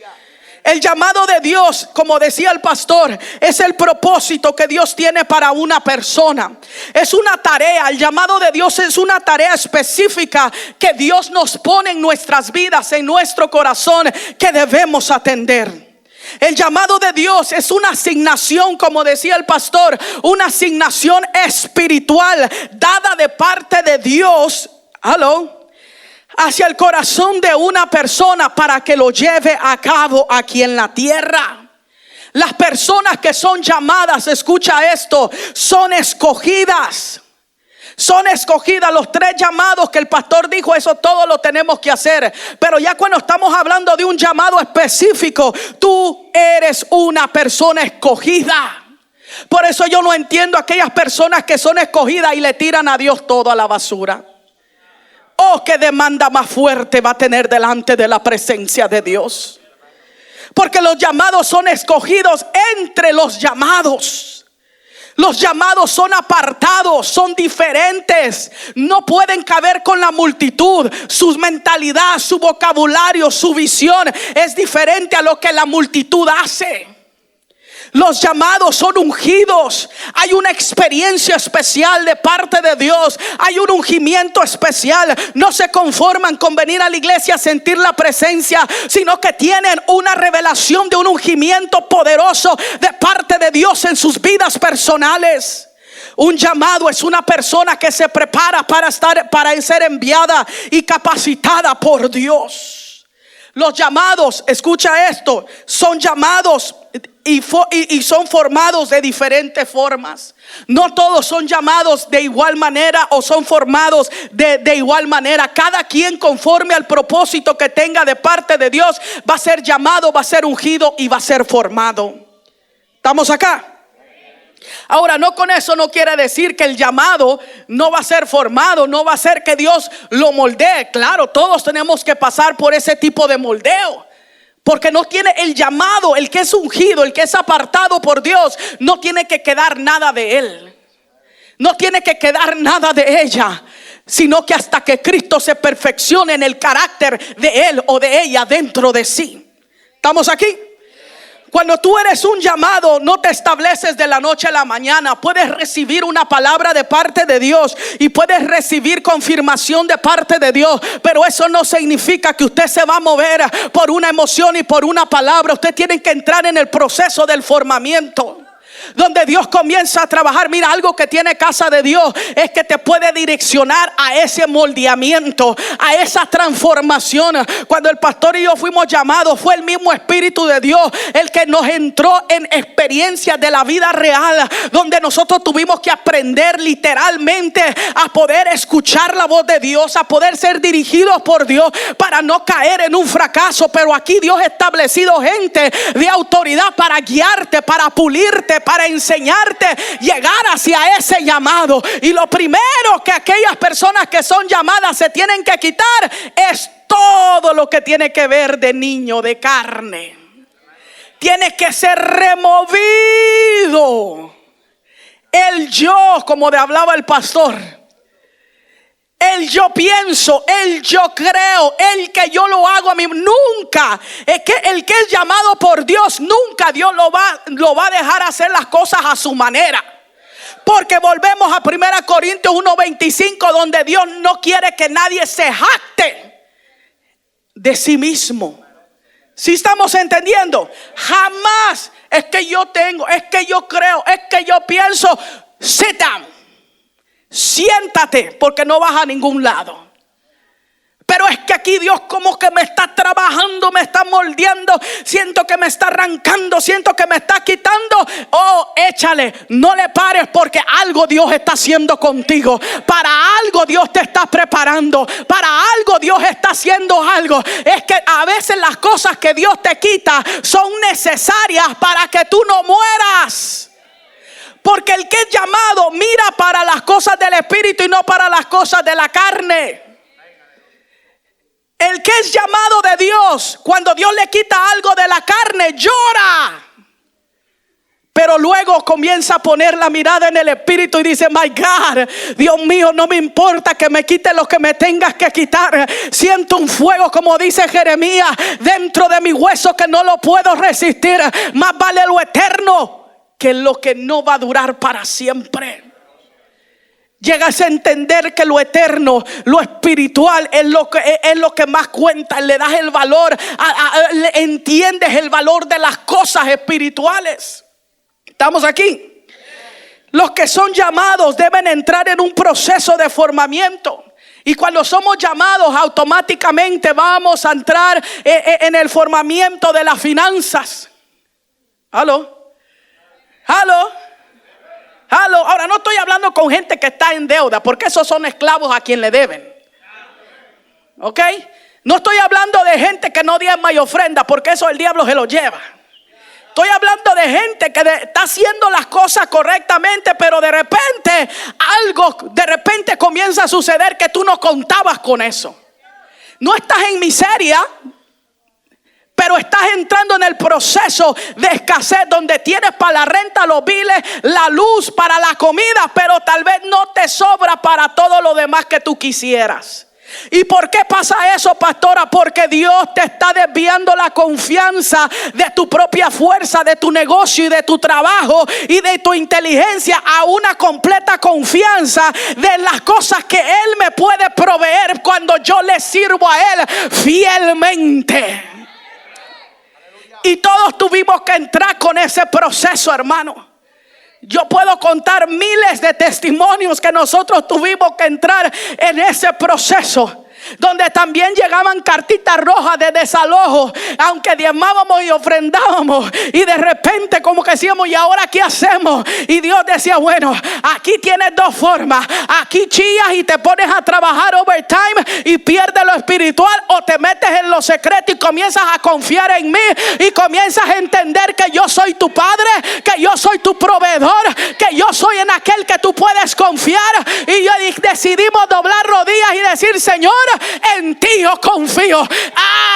El llamado de Dios, como decía el pastor, es el propósito que Dios tiene para una persona. Es una tarea, el llamado de Dios es una tarea específica que Dios nos pone en nuestras vidas, en nuestro corazón, que debemos atender. El llamado de Dios es una asignación, como decía el pastor, una asignación espiritual dada de parte de Dios. Hacia el corazón de una persona para que lo lleve a cabo aquí en la tierra. Las personas que son llamadas, escucha esto, son escogidas. Son escogidas. Los 3 llamados que el pastor dijo, eso todo lo tenemos que hacer. Pero ya cuando estamos hablando de un llamado específico, tú eres una persona escogida. Por eso yo no entiendo a aquellas personas que son escogidas y le tiran a Dios todo a la basura. Oh, qué demanda más fuerte va a tener delante de la presencia de Dios. Porque los llamados son escogidos entre los llamados. Los llamados son apartados, son diferentes. No pueden caber con la multitud. Su mentalidad, su vocabulario, su visión es diferente a lo que la multitud hace. Los llamados son ungidos. Hay una experiencia especial de parte de Dios. Hay un ungimiento especial. No se conforman con venir a la iglesia a sentir la presencia, sino que tienen una revelación de un ungimiento poderoso de parte de Dios en sus vidas personales. Un llamado es una persona que se prepara para ser enviada y capacitada por Dios. Los llamados, escucha esto, son llamados y son formados de diferentes formas. No todos son llamados de igual manera o son formados de igual manera. Cada quien conforme al propósito que tenga de parte de Dios va a ser llamado, va a ser ungido y va a ser formado. ¿Estamos acá? Ahora, no con eso no quiere decir que el llamado no va a ser formado, no va a ser que Dios lo moldee. Claro, todos tenemos que pasar por ese tipo de moldeo. Porque no tiene el llamado, el que es ungido, el que es apartado por Dios, no tiene que quedar nada de él. No tiene que quedar nada de ella, sino que hasta que Cristo se perfeccione en el carácter de él o de ella dentro de sí. ¿Estamos aquí? Cuando tú eres un llamado, no te estableces de la noche a la mañana. Puedes recibir una palabra de parte de Dios y puedes recibir confirmación de parte de Dios, pero eso no significa que usted se va a mover por una emoción y por una palabra. Usted tiene que entrar en el proceso del formamiento, donde Dios comienza a trabajar. Mira, algo que tiene casa de Dios es que te puede direccionar a ese moldeamiento, a esa transformación. Cuando el pastor y yo fuimos llamados, fue el mismo Espíritu de Dios el que nos entró en experiencias de la vida real, donde nosotros tuvimos que aprender literalmente a poder escuchar la voz de Dios, a poder ser dirigidos por Dios para no caer en un fracaso. Pero aquí Dios ha establecido gente de autoridad para guiarte, para pulirte, para enseñarte, llegar hacia ese llamado. Y lo primero que aquellas personas que son llamadas se tienen que quitar es todo lo que tiene que ver de niño, de carne. Tiene que ser removido el yo, como hablaba el pastor. El yo pienso, el yo creo, el que yo lo hago a mí. Nunca, el que es llamado por Dios, nunca Dios lo va a dejar hacer las cosas a su manera. Porque volvemos a 1 Corintios 1:25, donde Dios no quiere que nadie se jacte de sí mismo. ¿Sí estamos entendiendo? Jamás es que yo tengo, es que yo creo, es que yo pienso. Sit down. Siéntate, porque no vas a ningún lado. Pero es que aquí Dios como que me está trabajando, me está moldeando. Siento que me está arrancando, siento que me está quitando. Oh, échale, no le pares, porque algo Dios está haciendo contigo. Para algo Dios te está preparando. Para algo Dios está haciendo algo. Es que a veces las cosas que Dios te quita son necesarias para que tú no mueras. Porque el que es llamado mira para las cosas del Espíritu y no para las cosas de la carne. El que es llamado de Dios, cuando Dios le quita algo de la carne, llora. Pero luego comienza a poner la mirada en el Espíritu y dice: my God, Dios mío, no me importa que me quite lo que me tengas que quitar. Siento un fuego, como dice Jeremías, dentro de mi hueso que no lo puedo resistir. Más vale lo eterno que lo que no va a durar para siempre. Llegas a entender que lo eterno, lo espiritual es lo que más cuenta. Le das el valor, entiendes el valor de las cosas espirituales. ¿Estamos aquí? Los que son llamados deben entrar en un proceso de formamiento. Y cuando somos llamados, automáticamente vamos a entrar en el formamiento de las finanzas. ¿Aló? ¿Aló? ¿Aló? Ahora no estoy hablando con gente que está en deuda, porque esos son esclavos a quien le deben. ¿Ok? No estoy hablando de gente que no diezma y ofrenda, porque eso el diablo se lo lleva. Estoy hablando de gente que está haciendo las cosas correctamente, pero de repente comienza a suceder que tú no contabas con eso. No estás en miseria, pero estás entrando en el proceso de escasez, donde tienes para la renta, los biles, la luz, para la comida, pero tal vez no te sobra para todo lo demás que tú quisieras. ¿Y por qué pasa eso, pastora? Porque Dios te está desviando la confianza de tu propia fuerza, de tu negocio y de tu trabajo y de tu inteligencia, a una completa confianza de las cosas que Él me puede proveer cuando yo le sirvo a Él fielmente. Y todos tuvimos que entrar con ese proceso, hermano. Yo puedo contar miles de testimonios que nosotros tuvimos que entrar en ese proceso, donde también llegaban cartitas rojas de desalojo, aunque diezmábamos y ofrendábamos, y de repente como que decíamos: ¿y ahora qué hacemos? Y Dios decía: bueno, aquí tienes dos formas. Aquí chillas y te pones a trabajar overtime y pierdes lo espiritual, o te metes en lo secreto y comienzas a confiar en mí y comienzas a entender que yo soy tu padre, que yo soy tu proveedor, que yo soy en aquel que tú puedes confiar. Y yo decidimos doblar rodillas y decir: Señor, en ti yo confío.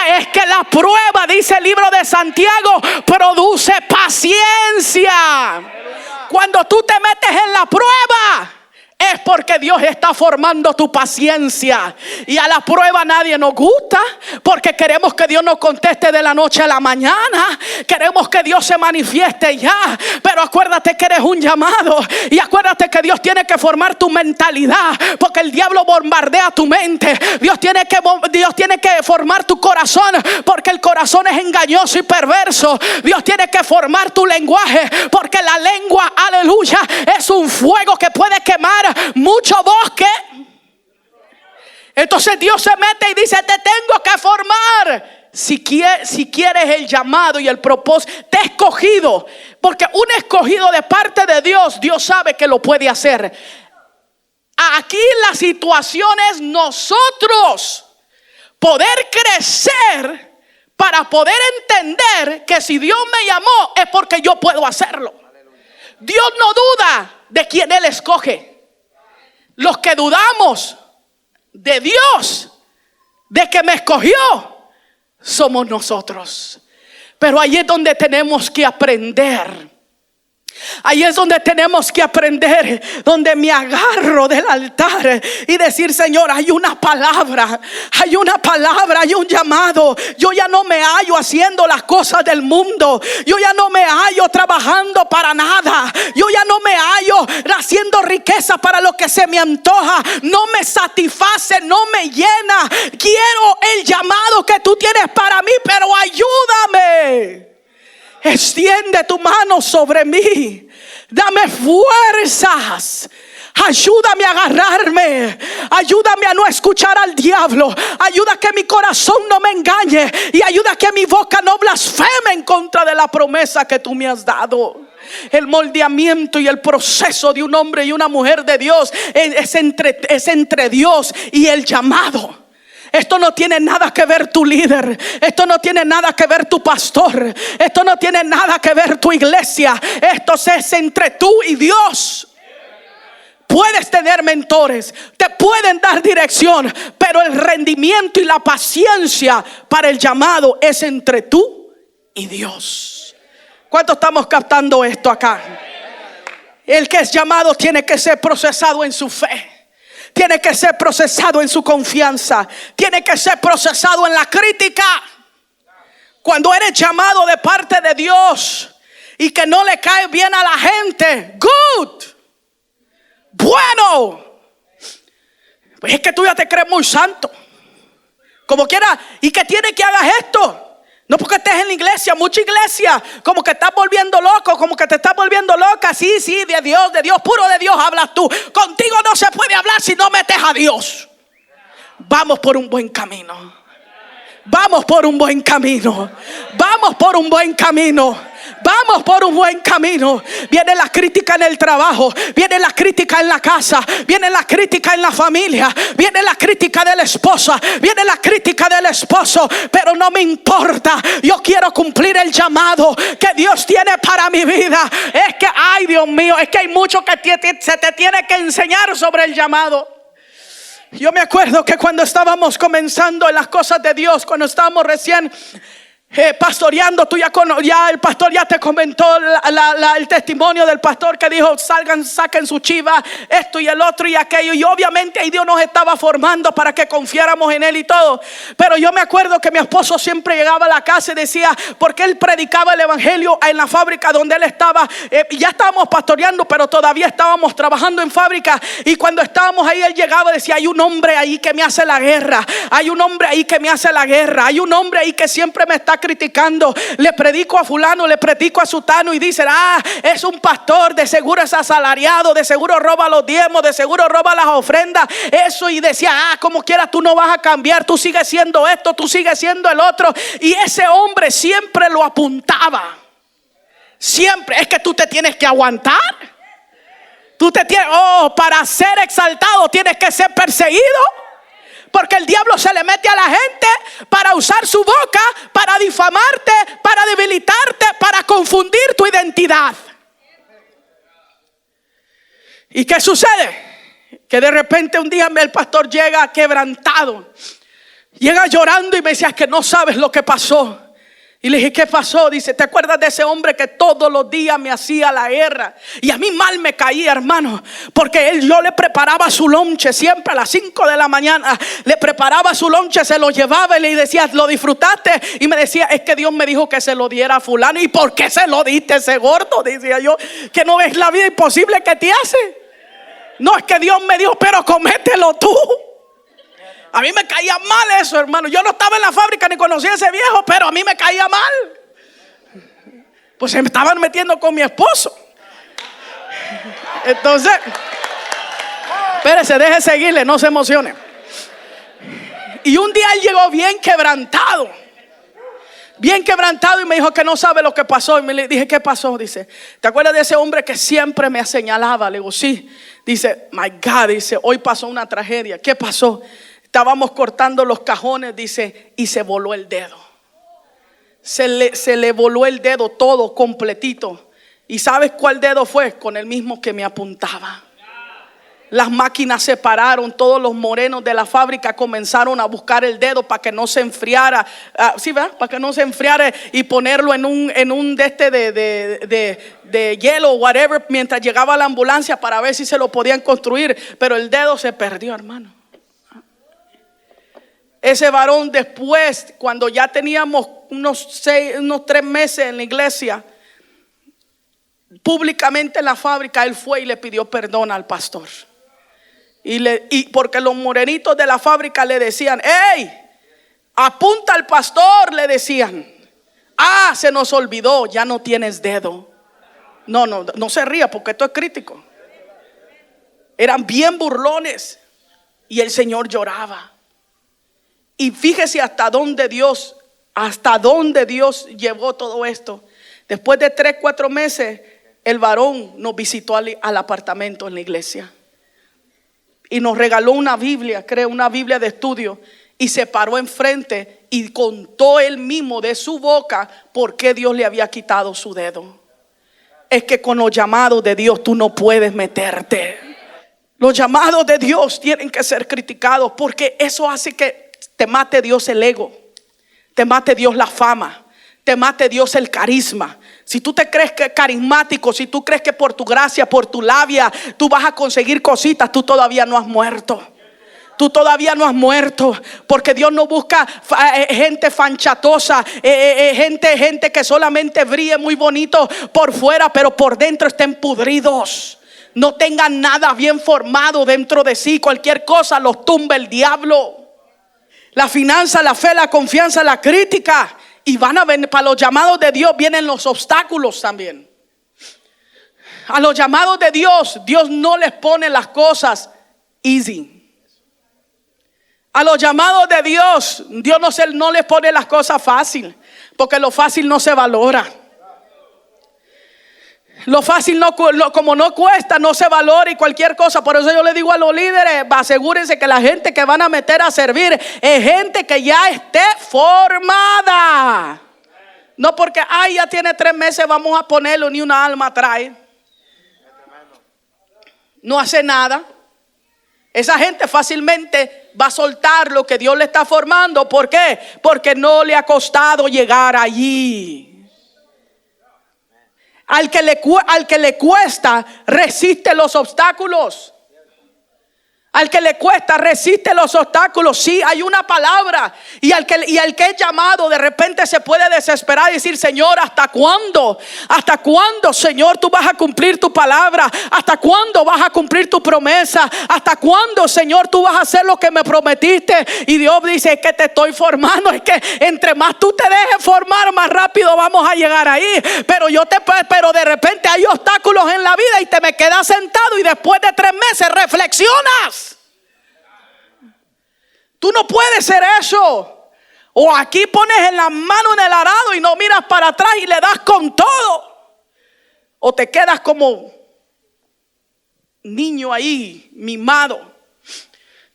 Es que la prueba, dice el libro de Santiago, produce paciencia. Cuando tú te metes en la prueba, es porque Dios está formando tu paciencia. Y a la prueba nadie nos gusta, porque queremos que Dios nos conteste de la noche a la mañana. Queremos que Dios se manifieste ya. Pero acuérdate que eres un llamado, y acuérdate que Dios tiene que formar tu mentalidad, porque el diablo bombardea tu mente. Dios tiene que formar tu corazón, porque el corazón es engañoso y perverso. Dios tiene que formar tu lenguaje, porque la lengua, aleluya, es un fuego que puede quemar mucho bosque. Entonces Dios se mete y dice: te tengo que formar. Si quieres el llamado y el propósito, te he escogido, porque un escogido de parte de Dios, Dios sabe que lo puede hacer. Aquí la situación es nosotros poder crecer para poder entender que si Dios me llamó es porque yo puedo hacerlo. Dios no duda de quien Él escoge. Los que dudamos de Dios, de que me escogió, somos nosotros. Pero ahí es donde tenemos que aprender. Ahí es donde tenemos que aprender, donde me agarro del altar y decir: Señor, hay una palabra, hay un llamado. Yo ya no me hallo haciendo las cosas del mundo. Yo ya no me hallo trabajando para nada. Yo ya no me hallo haciendo riqueza para lo que se me antoja. No me satisface, no me llena. Quiero el llamado que tú tienes para mí, pero ayúdame. Extiende tu mano sobre mí. Dame fuerzas. Ayúdame a agarrarme. Ayúdame a no escuchar al diablo. Ayuda a que mi corazón no me engañe. Y ayuda a que mi boca no blasfeme en contra de la promesa que tú me has dado. El moldeamiento y el proceso de un hombre y una mujer de Dios es entre Dios y el llamado. Esto no tiene nada que ver tu líder. Esto no tiene nada que ver tu pastor. Esto no tiene nada que ver tu iglesia. Esto es entre tú y Dios. Puedes tener mentores, te pueden dar dirección, pero el rendimiento y la paciencia para el llamado es entre tú y Dios. ¿Cuánto estamos captando esto acá? El que es llamado tiene que ser procesado en su fe. Tiene que ser procesado en su confianza. Tiene que ser procesado en la crítica. Cuando eres llamado de parte de Dios y que no le cae bien a la gente, good, bueno, pues es que tú ya te crees muy santo. Como quiera, y que tiene que hagas esto. No porque estés en la iglesia, mucha iglesia, como que estás volviendo loco, como que te estás volviendo loca. Sí, de Dios, puro de Dios hablas tú. Contigo no se puede hablar si no metes a Dios. Vamos por un buen camino. Vamos por un buen camino. Vamos por un buen camino. Vamos por un buen camino. Viene la crítica en el trabajo, viene la crítica en la casa, viene la crítica en la familia, viene la crítica de la esposa, viene la crítica del esposo. Pero no me importa. Yo quiero cumplir el llamado que Dios tiene para mi vida. Es que, ay Dios mío, es que hay mucho que se te tiene que enseñar sobre el llamado. Yo me acuerdo que cuando estábamos comenzando en las cosas de Dios, cuando estábamos recién pastoreando, tú ya el pastor ya te comentó el testimonio del pastor que dijo: saquen su chiva, esto y el otro y aquello. Y obviamente ahí Dios nos estaba formando para que confiáramos en Él y todo. Pero yo me acuerdo que mi esposo siempre llegaba a la casa y decía, porque él predicaba el evangelio en la fábrica donde él estaba. Ya estábamos pastoreando, pero todavía estábamos trabajando en fábrica. Y cuando estábamos ahí, él llegaba y decía: hay un hombre ahí que me hace la guerra. Hay un hombre ahí que me hace la guerra. Hay un hombre ahí que siempre me está criticando. Le predico a fulano, le predico a sutano y dicen: es un pastor, de seguro es asalariado, de seguro roba los diezmos, de seguro roba las ofrendas. Eso, y decía: como quiera tú no vas a cambiar, tú sigues siendo esto, tú sigues siendo el otro. Y ese hombre siempre lo apuntaba. Siempre, es que tú te tienes que aguantar. Para ser exaltado tienes que ser perseguido. Porque el diablo se le mete a la gente para usar su boca, para difamarte, para debilitarte, para confundir tu identidad. ¿Y qué sucede? Que de repente un día el pastor llega quebrantado, llega llorando y me decía: es que no sabes lo que pasó. Y le dije, ¿qué pasó? Dice, ¿te acuerdas de ese hombre que todos los días me hacía la guerra? Y a mí mal me caía, hermano, porque yo le preparaba su lonche siempre a las 5 de la mañana. Le preparaba su lonche, se lo llevaba y le decía, ¿lo disfrutaste? Y me decía, es que Dios me dijo que se lo diera a fulano. ¿Y por qué se lo diste a ese gordo? Decía yo, que no ves la vida imposible que te hace. No, es que Dios me dijo, pero comételo tú. A mí me caía mal eso, hermano. Yo no estaba en la fábrica ni conocía a ese viejo, pero a mí me caía mal. Pues se me estaban metiendo con mi esposo. Entonces, espérese, deje seguirle, no se emocione. Y un día él llegó bien quebrantado y me dijo que no sabe lo que pasó. Y me dije, ¿qué pasó? Dice, ¿te acuerdas de ese hombre que siempre me señalaba? Le digo, sí. Dice, my God, dice, hoy pasó una tragedia. ¿Qué pasó? Estábamos cortando los cajones, dice, y se voló el dedo. Se le voló el dedo todo completito. ¿Y sabes cuál dedo fue? Con el mismo que me apuntaba. Las máquinas se pararon, todos los morenos de la fábrica comenzaron a buscar el dedo para que no se enfriara. ¿Sí, verdad? Para que no se enfriara y ponerlo en un de hielo o whatever mientras llegaba la ambulancia para ver si se lo podían construir. Pero el dedo se perdió, hermano. Ese varón después, cuando ya teníamos unos 3 meses en la iglesia, públicamente en la fábrica, él fue y le pidió perdón al pastor. Y porque los morenitos de la fábrica le decían, ¡hey! Apunta al pastor, le decían. Se nos olvidó, ya no tienes dedo. No se ría porque esto es crítico. Eran bien burlones. Y el Señor lloraba. Y fíjese hasta dónde Dios llevó todo esto. Después de 3-4 meses, el varón nos visitó al apartamento en la iglesia. Y nos regaló una Biblia, una Biblia de estudio. Y se paró enfrente y contó él mismo de su boca por qué Dios le había quitado su dedo. Es que con los llamados de Dios tú no puedes meterte. Los llamados de Dios tienen que ser criticados, porque eso hace que te mate Dios el ego, te mate Dios la fama, te mate Dios el carisma. Si tú te crees que carismático, si tú crees que por tu gracia, por tu labia, tú vas a conseguir cositas, tú todavía no has muerto. Tú todavía no has muerto, porque Dios no busca gente fanchatosa, gente que solamente brille muy bonito por fuera, pero por dentro estén pudridos. No tengan nada bien formado dentro de sí. Cualquier cosa los tumba el diablo. La finanza, la fe, la confianza, la crítica. Y van a venir, para los llamados de Dios vienen los obstáculos también. A los llamados de Dios, Dios no les pone las cosas easy. A los llamados de Dios, Dios no les pone las cosas fácil, porque lo fácil no se valora. Lo fácil como no cuesta, no se valora y cualquier cosa. Por eso yo le digo a los líderes, asegúrense que la gente que van a meter a servir es gente que ya esté formada. No porque ya tiene 3 meses, vamos a ponerlo, ni una alma trae. No hace nada. Esa gente fácilmente va a soltar lo que Dios le está formando. ¿Por qué? Porque no le ha costado llegar allí. Al que le cuesta, resiste los obstáculos. Al que le cuesta, resiste los obstáculos. Sí, hay una palabra. Y al que es llamado, de repente se puede desesperar y decir: Señor, ¿hasta cuándo? ¿Hasta cuándo, Señor, tú vas a cumplir tu palabra? ¿Hasta cuándo vas a cumplir tu promesa? ¿Hasta cuándo, Señor, tú vas a hacer lo que me prometiste? Y Dios dice: es que te estoy formando. Es que entre más tú te dejes formar, más rápido vamos a llegar ahí. Pero de repente hay obstáculos en la vida y te me quedas sentado y después de 3 meses reflexionas. Tú no puedes ser eso. O aquí pones en la mano en el arado y no miras para atrás y le das con todo. O te quedas como niño ahí, mimado,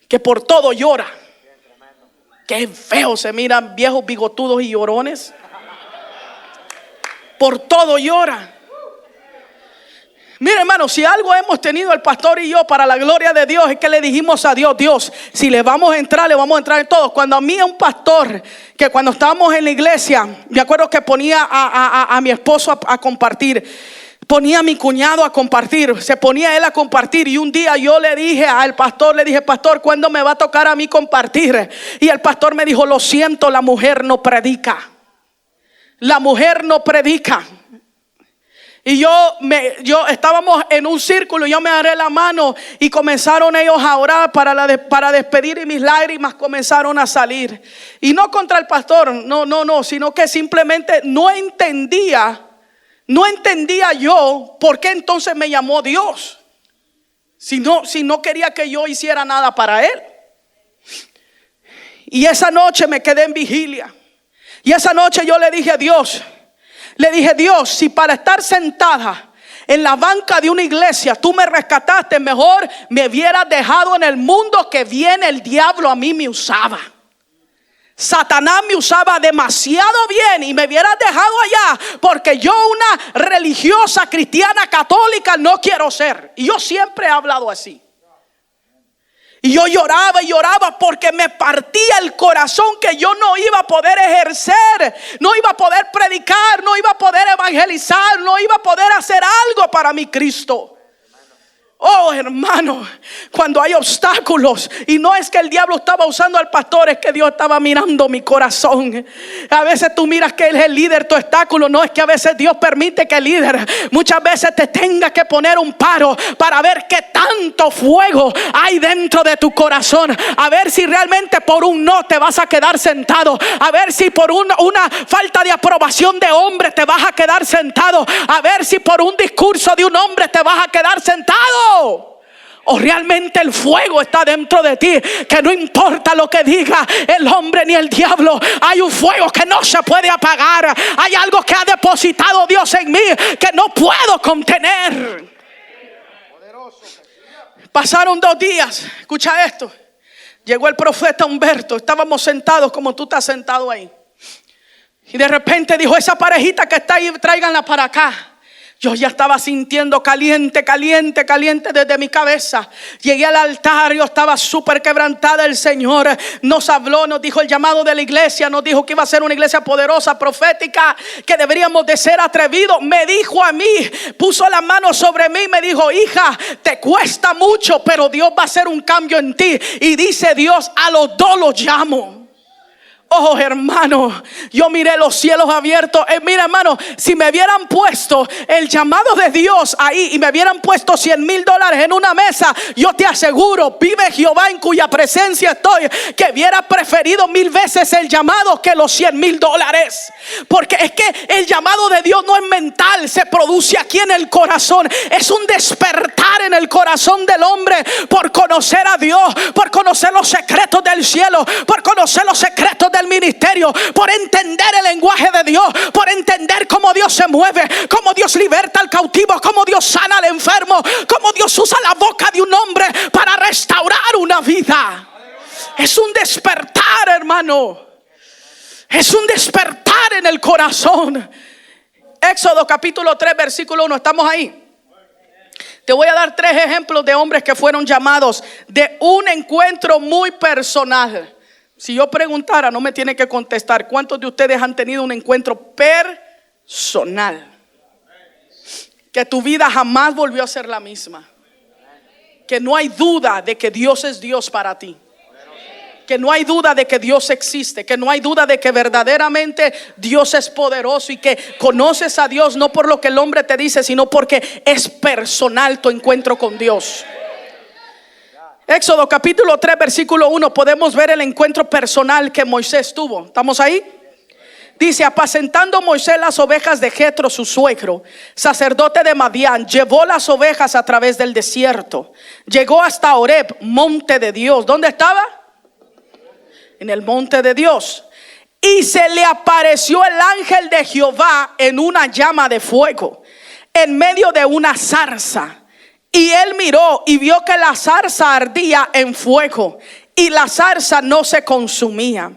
que por todo llora. Qué feo se miran viejos bigotudos y llorones. Por todo llora. Mira, hermano, si algo hemos tenido el pastor y yo para la gloria de Dios es que le dijimos a Dios: Dios, si le vamos a entrar en todo. Cuando a mí un pastor, que cuando estábamos en la iglesia, me acuerdo que ponía a mi esposo a compartir, ponía a mi cuñado a compartir, se ponía él a compartir. Y un día yo le dije al pastor, pastor, ¿cuándo me va a tocar a mí compartir? Y el pastor me dijo: lo siento, la mujer no predica. La mujer no predica. Y yo estábamos en un círculo, yo me agarré la mano y comenzaron ellos a orar para despedir, y mis lágrimas comenzaron a salir. Y no contra el pastor, no, sino que simplemente no entendía yo por qué entonces me llamó Dios, si no quería que yo hiciera nada para él. Y esa noche me quedé en vigilia. Y esa noche yo le dije a Dios, Dios, si para estar sentada en la banca de una iglesia tú me rescataste, mejor me hubieras dejado en el mundo que viene. El diablo a mí me usaba. Satanás me usaba demasiado bien y me hubieras dejado allá, porque yo una religiosa cristiana católica no quiero ser. Y yo siempre he hablado así. Y yo lloraba y lloraba porque me partía el corazón que yo no iba a poder ejercer, no iba a poder predicar, no iba a poder evangelizar, no iba a poder hacer algo para mi Cristo. Oh, hermano, cuando hay obstáculos, y no es que el diablo estaba usando al pastor, es que Dios estaba mirando mi corazón. A veces tú miras que Él es el líder, tu obstáculo. No, es que a veces Dios permite que el líder muchas veces te tenga que poner un paro para ver qué tanto fuego hay dentro de tu corazón. A ver si realmente por un no te vas a quedar sentado. A ver si por una falta de aprobación de hombre te vas a quedar sentado. A ver si por un discurso de un hombre te vas a quedar sentado. O realmente el fuego está dentro de ti, que no importa lo que diga el hombre ni el diablo, hay un fuego que no se puede apagar. Hay algo que ha depositado Dios en mí que no puedo contener. Pasaron 2 días, escucha esto. Llegó el profeta Humberto, estábamos sentados como tú estás sentado ahí, y de repente dijo: esa parejita que está ahí, tráiganla para acá. Yo ya estaba sintiendo caliente desde mi cabeza. Llegué al altar, yo estaba súper quebrantada. El Señor nos habló, nos dijo el llamado de la iglesia, nos dijo que iba a ser una iglesia poderosa, profética, que deberíamos de ser atrevidos. Me dijo a mí, puso la mano sobre mí y me dijo: hija, te cuesta mucho, pero Dios va a hacer un cambio en ti. Y dice Dios: a los 2 los llamo. Oh, hermano, yo miré los cielos abiertos. Mira, hermano, si me hubieran puesto el llamado de Dios ahí y me hubieran puesto $100,000 en una mesa, yo te aseguro, vive Jehová en cuya presencia estoy, que hubiera preferido 1000 veces el llamado que los $100,000. Porque es que el llamado de Dios no es mental, se produce aquí en el corazón. Es un despertar en el corazón del hombre por conocer a Dios, por conocer los secretos del cielo, por conocer los secretos del ministerio, por entender el lenguaje de Dios, por entender cómo Dios se mueve, cómo Dios liberta al cautivo, cómo Dios sana al enfermo, cómo Dios usa la boca de un hombre para restaurar una vida. Es un despertar, hermano. Es un despertar en el corazón. Éxodo capítulo 3 versículo 1. ¿Estamos ahí? Te voy a dar 3 ejemplos de hombres que fueron llamados de un encuentro muy personal. Si yo preguntara, no me tiene que contestar. ¿Cuántos de ustedes han tenido un encuentro personal? Que tu vida jamás volvió a ser la misma. Que no hay duda de que Dios es Dios para ti. Que no hay duda de que Dios existe. Que no hay duda de que verdaderamente Dios es poderoso. Y que conoces a Dios no por lo que el hombre te dice, sino porque es personal tu encuentro con Dios. Éxodo capítulo 3 versículo 1, podemos ver el encuentro personal que Moisés tuvo. ¿Estamos ahí? Dice: apacentando Moisés las ovejas de Jetro su suegro, sacerdote de Madián, llevó las ovejas a través del desierto. Llegó hasta Horeb, monte de Dios. ¿Dónde estaba? En el monte de Dios. Y se le apareció el ángel de Jehová en una llama de fuego, en medio de una zarza. Y él miró y vio que la zarza ardía en fuego y la zarza no se consumía.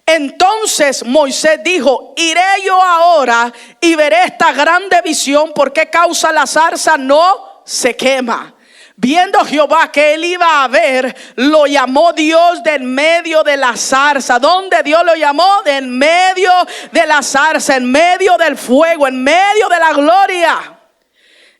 Entonces Moisés dijo: iré yo ahora y veré esta grande visión, por qué causa la zarza no se quema. Viendo Jehová que él iba a ver, lo llamó Dios de en medio de la zarza. ¿Dónde Dios lo llamó? De en medio de la zarza, en medio del fuego, en medio de la gloria.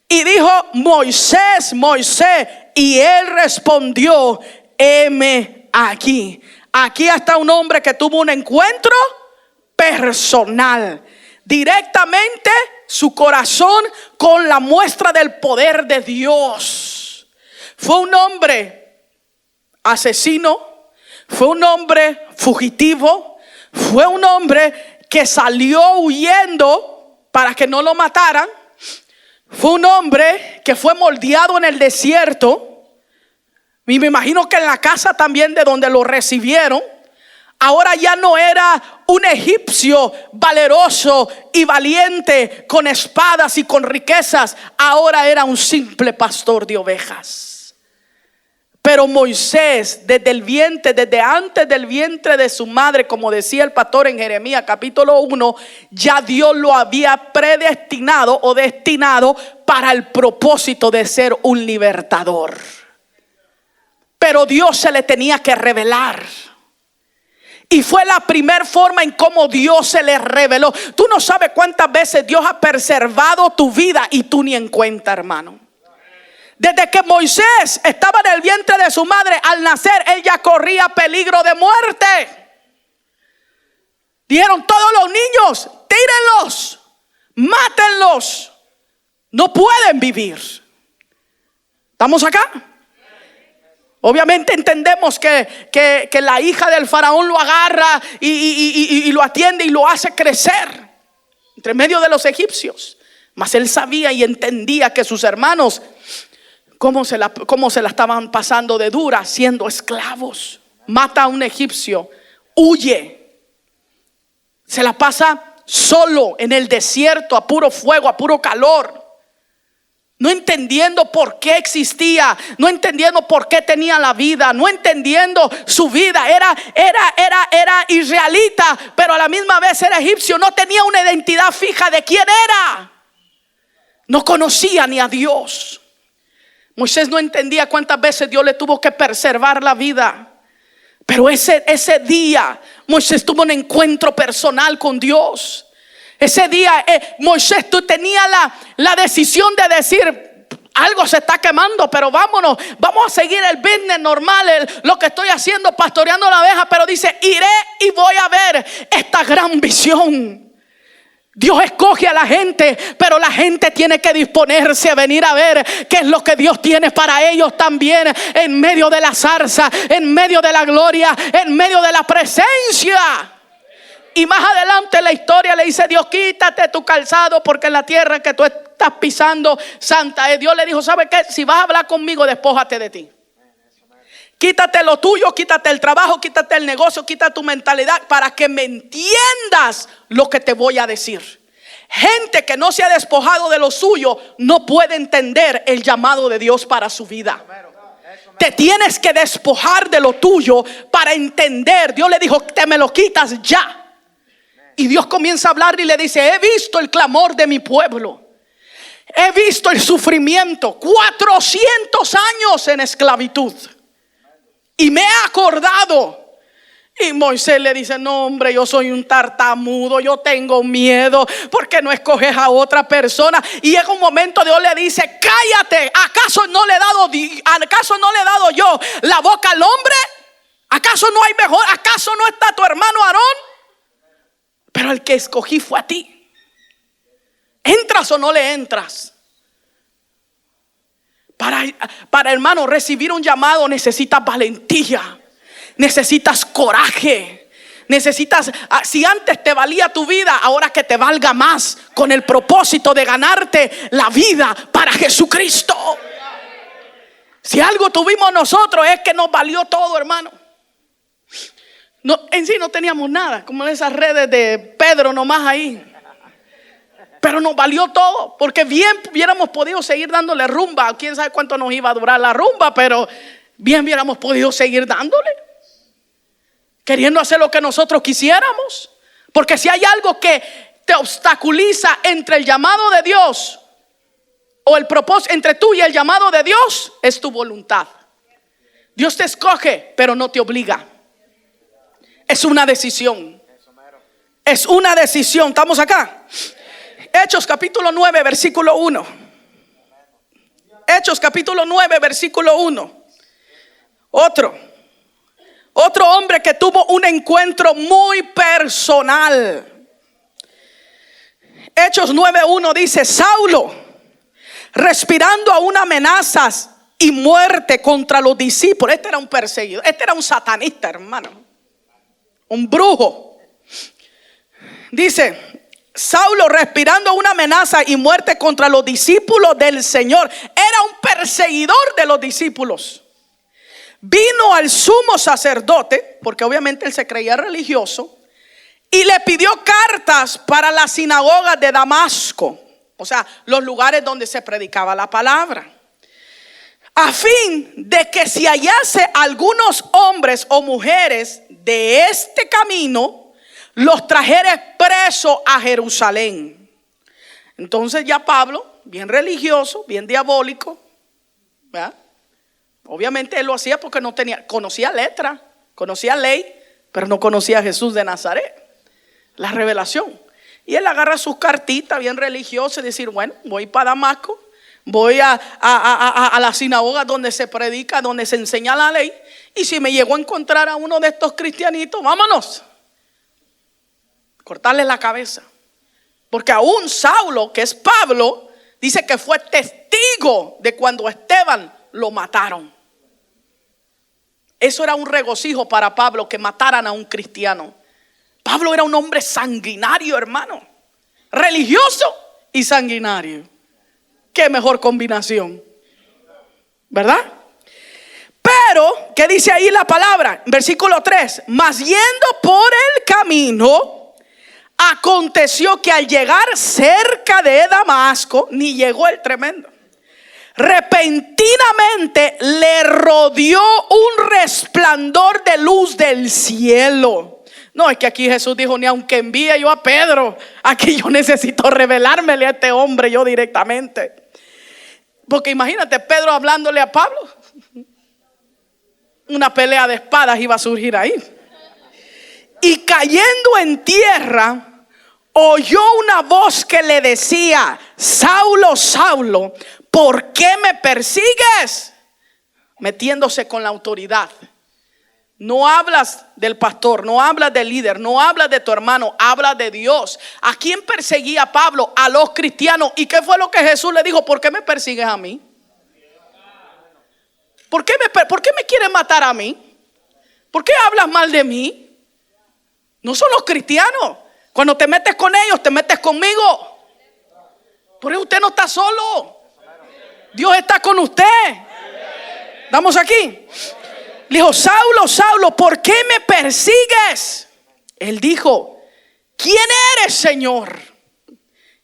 Y dijo: Moisés, Moisés. Y él respondió: heme aquí. Aquí está un hombre que tuvo un encuentro personal, directamente su corazón con la muestra del poder de Dios. Fue un hombre asesino, fue un hombre fugitivo, fue un hombre que salió huyendo para que no lo mataran. Fue un hombre que fue moldeado en el desierto. Y me imagino que en la casa también de donde lo recibieron. Ahora ya no era un egipcio valeroso y valiente con espadas y con riquezas. Ahora era un simple pastor de ovejas. Pero Moisés, desde el vientre, desde antes del vientre de su madre, como decía el pastor en Jeremías capítulo 1, ya Dios lo había predestinado o destinado para el propósito de ser un libertador. Pero Dios se le tenía que revelar. Y fue la primera forma en cómo Dios se le reveló. Tú no sabes cuántas veces Dios ha preservado tu vida y tú ni en cuenta, hermano. Desde que Moisés estaba en el vientre de su madre, al nacer, él ya corría peligro de muerte. Dijeron todos los niños: tírenlos, mátenlos, no pueden vivir. ¿Estamos acá? Obviamente entendemos que la hija del faraón lo agarra y lo atiende y lo hace crecer entre medio de los egipcios. Mas él sabía y entendía que sus hermanos cómo se la estaban pasando de dura siendo esclavos. Mata a un egipcio, huye, se la pasa solo en el desierto, a puro fuego, a puro calor, no entendiendo por qué existía, no entendiendo por qué tenía la vida, no entendiendo su vida. Era israelita, pero a la misma vez era egipcio. No tenía una identidad fija de quién era. No conocía ni a Dios. Moisés no entendía cuántas veces Dios le tuvo que preservar la vida. Pero ese día Moisés tuvo un encuentro personal con Dios. Ese día Moisés tenía la decisión de decir: algo se está quemando, pero vámonos, vamos a seguir el business normal, lo que estoy haciendo, pastoreando la oveja. Pero dice: iré y voy a ver esta gran visión. Dios escoge a la gente, pero la gente tiene que disponerse a venir a ver qué es lo que Dios tiene para ellos también, en medio de la zarza, en medio de la gloria, en medio de la presencia. Y más adelante en la historia le dice Dios: quítate tu calzado, porque en la tierra que tú estás pisando santa es. Dios le dijo: ¿sabes qué? Si vas a hablar conmigo, despójate de ti. Quítate lo tuyo, quítate el trabajo, quítate el negocio, quítate tu mentalidad, para que me entiendas lo que te voy a decir. Gente que no se ha despojado de lo suyo no puede entender el llamado de Dios para su vida. Te tienes que despojar de lo tuyo para entender. Dios le dijo: te me lo quitas ya. Y Dios comienza a hablar y le dice: he visto el clamor de mi pueblo, he visto el sufrimiento, 400 años en esclavitud, y me he acordado. Y Moisés le dice: no, hombre, yo soy un tartamudo, yo tengo miedo. ¿Por qué no escoges a otra persona? Y llega un momento, Dios le dice: cállate. ¿Acaso no le he dado yo la boca al hombre? ¿Acaso no hay mejor? ¿Acaso no está tu hermano Aarón? Pero el que escogí fue a ti. ¿Entras o no le entras? Para hermano, recibir un llamado necesitas valentía, necesitas coraje, necesitas, si antes te valía tu vida, ahora que te valga más, con el propósito de ganarte la vida para Jesucristo. Si algo tuvimos nosotros es que nos valió todo, hermano. No, en sí no teníamos nada, como en esas redes de Pedro nomás ahí. Pero nos valió todo, porque bien hubiéramos podido seguir dándole rumba. Quién sabe cuánto nos iba a durar la rumba, pero bien hubiéramos podido seguir dándole. queriendo hacer lo que nosotros quisiéramos. Porque si hay algo que te obstaculiza entre el llamado de Dios o el propósito entre tú y el llamado de Dios, es tu voluntad. Dios te escoge, pero no te obliga. Es una decisión. Es una decisión. ¿Estamos acá? Hechos capítulo 9, versículo 1. Hechos capítulo 9, versículo 1. Otro hombre que tuvo un encuentro muy personal. Hechos 9:1 dice: Saulo, respirando aún amenazas y muerte contra los discípulos. Este era un perseguidor, este era un satanista, hermano, un brujo. Dice: Saulo, respirando una amenaza y muerte contra los discípulos del Señor. Era un perseguidor de los discípulos. Vino al sumo sacerdote, porque obviamente él se creía religioso, y le pidió cartas para las sinagogas de Damasco, o sea, los lugares donde se predicaba la palabra, a fin de que si hallase algunos hombres o mujeres de este camino, los trajere presos a Jerusalén. Entonces ya Pablo, bien religioso, bien diabólico, ¿verdad? Obviamente él lo hacía porque no conocía letra, conocía ley, pero no conocía a Jesús de Nazaret, la revelación. Y él agarra sus cartitas bien religiosas y decir: bueno, voy para Damasco, voy a la sinagoga donde se predica, donde se enseña la ley, y si me llego a encontrar a uno de estos cristianitos, vámonos, cortarle la cabeza. Porque aún Saulo, que es Pablo, dice que fue testigo de cuando Esteban lo mataron. Eso era un regocijo para Pablo, que mataran a un cristiano. Pablo era un hombre sanguinario, hermano, religioso y sanguinario. Qué mejor combinación, ¿verdad? Pero, ¿qué dice ahí la palabra? Versículo 3: mas yendo por el camino, aconteció que al llegar cerca de Damasco, ni llegó el tremendo, repentinamente le rodeó un resplandor de luz del cielo. No, es que aquí Jesús dijo: ni aunque envíe yo a Pedro, aquí yo necesito revelármele a este hombre yo directamente. Porque imagínate, Pedro hablándole a Pablo, una pelea de espadas iba a surgir ahí. Y cayendo en tierra, oyó una voz que le decía: Saulo, Saulo, ¿por qué me persigues? Metiéndose con la autoridad. No hablas del pastor, no hablas del líder, no hablas de tu hermano, hablas de Dios. ¿A quién perseguía Pablo? A los cristianos. ¿Y qué fue lo que Jesús le dijo? ¿Por qué me persigues a mí? ¿Por qué me quieres matar a mí? ¿Por qué hablas mal de mí? No son los cristianos. Cuando te metes con ellos, te metes conmigo. Por eso usted no está solo. Dios está con usted. ¿Estamos aquí? Le dijo: Saulo, Saulo, ¿por qué me persigues? Él dijo: ¿quién eres, Señor?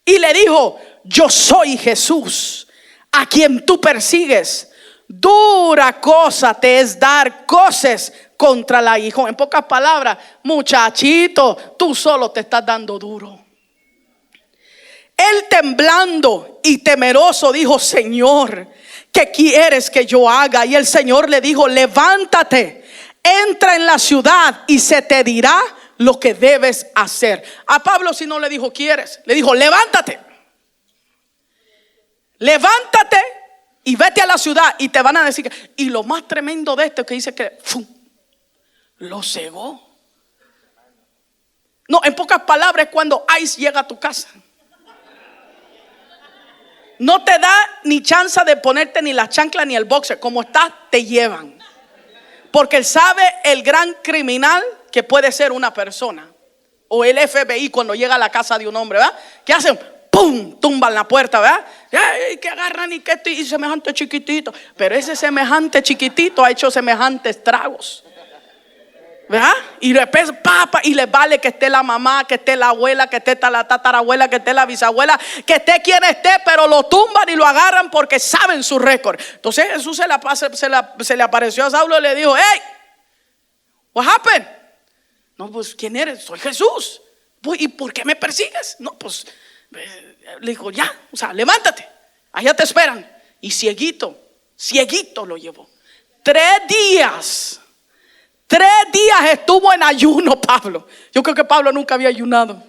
Y le dijo: yo soy Jesús, a quien tú persigues. Dura cosa te es dar coces contra el aguijón. En pocas palabras, muchachito, tú solo te estás dando duro. Él, temblando y temeroso, dijo: Señor, ¿qué quieres que yo haga? Y el Señor le dijo: levántate, entra en la ciudad y se te dirá lo que debes hacer. A Pablo si no le dijo ¿quieres? Le dijo: levántate. Levántate y vete a la ciudad y te van a decir que... Y lo más tremendo de esto es que dice que ¡fum!, lo cegó. No, en pocas palabras, es cuando ICE llega a tu casa. No te da ni chance de ponerte ni la chancla ni el boxer. Como estás, te llevan. Porque él sabe el gran criminal que puede ser una persona. O el FBI cuando llega a la casa de un hombre, ¿verdad? ¿Qué hacen? ¡Pum! Tumban la puerta, ¿verdad? ¡Ay, que agarran y que y semejante chiquitito! Pero ese semejante chiquitito ha hecho semejantes estragos, ¿verdad? Y después y les vale que esté la mamá, que esté la abuela, que esté la tatarabuela, que esté la bisabuela, que esté quien esté, pero lo tumban y lo agarran porque saben su récord. Entonces Jesús se le apareció a Saulo y le dijo: hey, what happened? No, pues ¿quién eres? Soy Jesús. ¿Y por qué me persigues? No, pues le dijo, ya, o sea, levántate, allá te esperan. Y cieguito lo llevó. 3 días estuvo en ayuno Pablo. Yo creo que Pablo nunca había ayunado.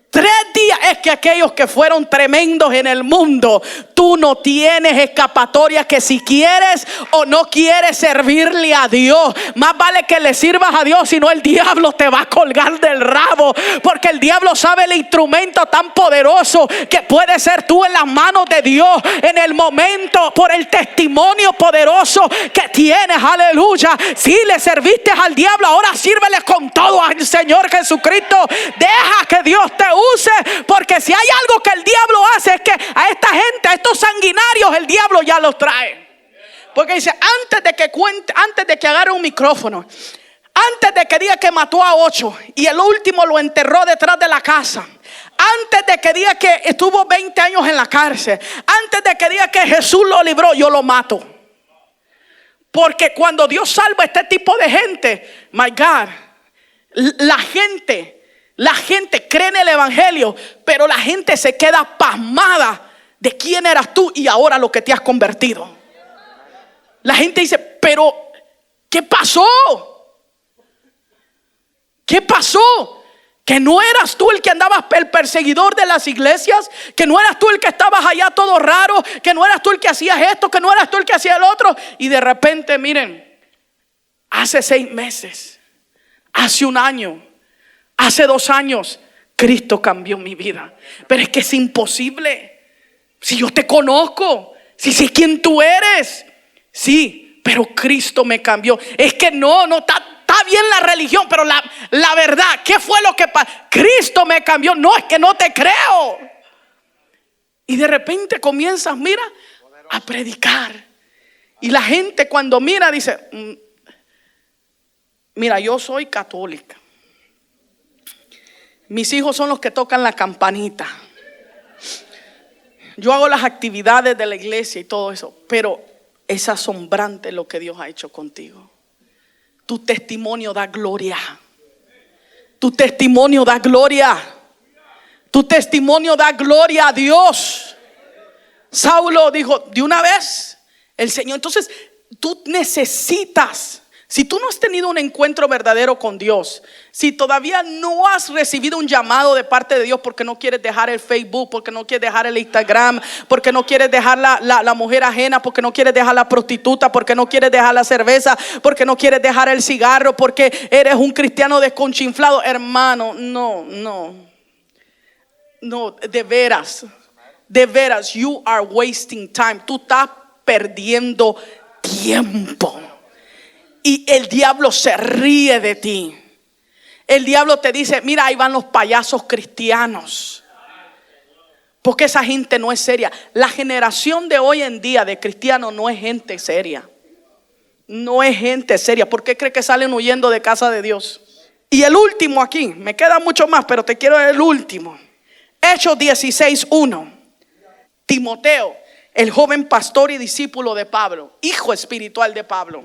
3 días. Es que aquellos que fueron tremendos en el mundo, tú no tienes escapatoria, que si quieres o no quieres servirle a Dios, más vale que le sirvas a Dios, si no el diablo te va a colgar del rabo, porque el diablo sabe el instrumento tan poderoso que puede ser tú en las manos de Dios en el momento, por el testimonio poderoso que tienes. Aleluya. Si le serviste al diablo, ahora sírvele con todo al Señor Jesucristo. Deja que Dios te use, porque si hay algo que el diablo hace, es que a esta gente, a estos sanguinarios, el diablo ya los trae. Porque dice, antes de que agarre un micrófono, antes de que diga que mató a 8 y el último lo enterró detrás de la casa, antes de que diga que estuvo 20 años en la cárcel, antes de que diga que Jesús lo libró, yo lo mato. Porque cuando Dios salva a este tipo de gente, my God, la gente cree en el evangelio, pero la gente se queda pasmada de quién eras tú y ahora lo que te has convertido. La gente dice, pero ¿qué pasó? ¿Qué pasó? Que no eras tú el que andabas, el perseguidor de las iglesias, que no eras tú el que estabas allá todo raro, que no eras tú el que hacías esto, que no eras tú el que hacía el otro. Y de repente, miren, hace 6 meses, hace 1 año, hace 2 años, Cristo cambió mi vida. Pero es que es imposible. Si yo te conozco, si sé quién tú eres, sí, pero Cristo me cambió. Es que no está bien la religión, pero la verdad, ¿qué fue lo que pasó? Cristo me cambió. No, es que no te creo. Y de repente comienzas, mira, a predicar. Y la gente cuando mira dice, mira, yo soy católica. Mis hijos son los que tocan la campanita. Yo hago las actividades de la iglesia y todo eso, pero es asombrante lo que Dios ha hecho contigo. Tu testimonio da gloria. Tu testimonio da gloria. Tu testimonio da gloria a Dios. Saulo dijo, de una vez, el Señor. Entonces, tú necesitas. Si tú no has tenido un encuentro verdadero con Dios, si todavía no has recibido un llamado de parte de Dios, porque no quieres dejar el Facebook, porque no quieres dejar el Instagram, porque no quieres dejar la mujer ajena, porque no quieres dejar la prostituta, porque no quieres dejar la cerveza, porque no quieres dejar el cigarro, porque eres un cristiano desconchinflado, hermano, no, de veras, you are wasting time. Tú estás perdiendo tiempo. Y el diablo se ríe de ti. El diablo te dice, mira, ahí van los payasos cristianos. Porque esa gente no es seria. La generación de hoy en día de cristianos no es gente seria. No es gente seria. ¿Por qué cree que salen huyendo de casa de Dios? Y el último aquí, me queda mucho más, pero te quiero el último. Hechos 16:1. Timoteo, el joven pastor y discípulo de Pablo, hijo espiritual de Pablo.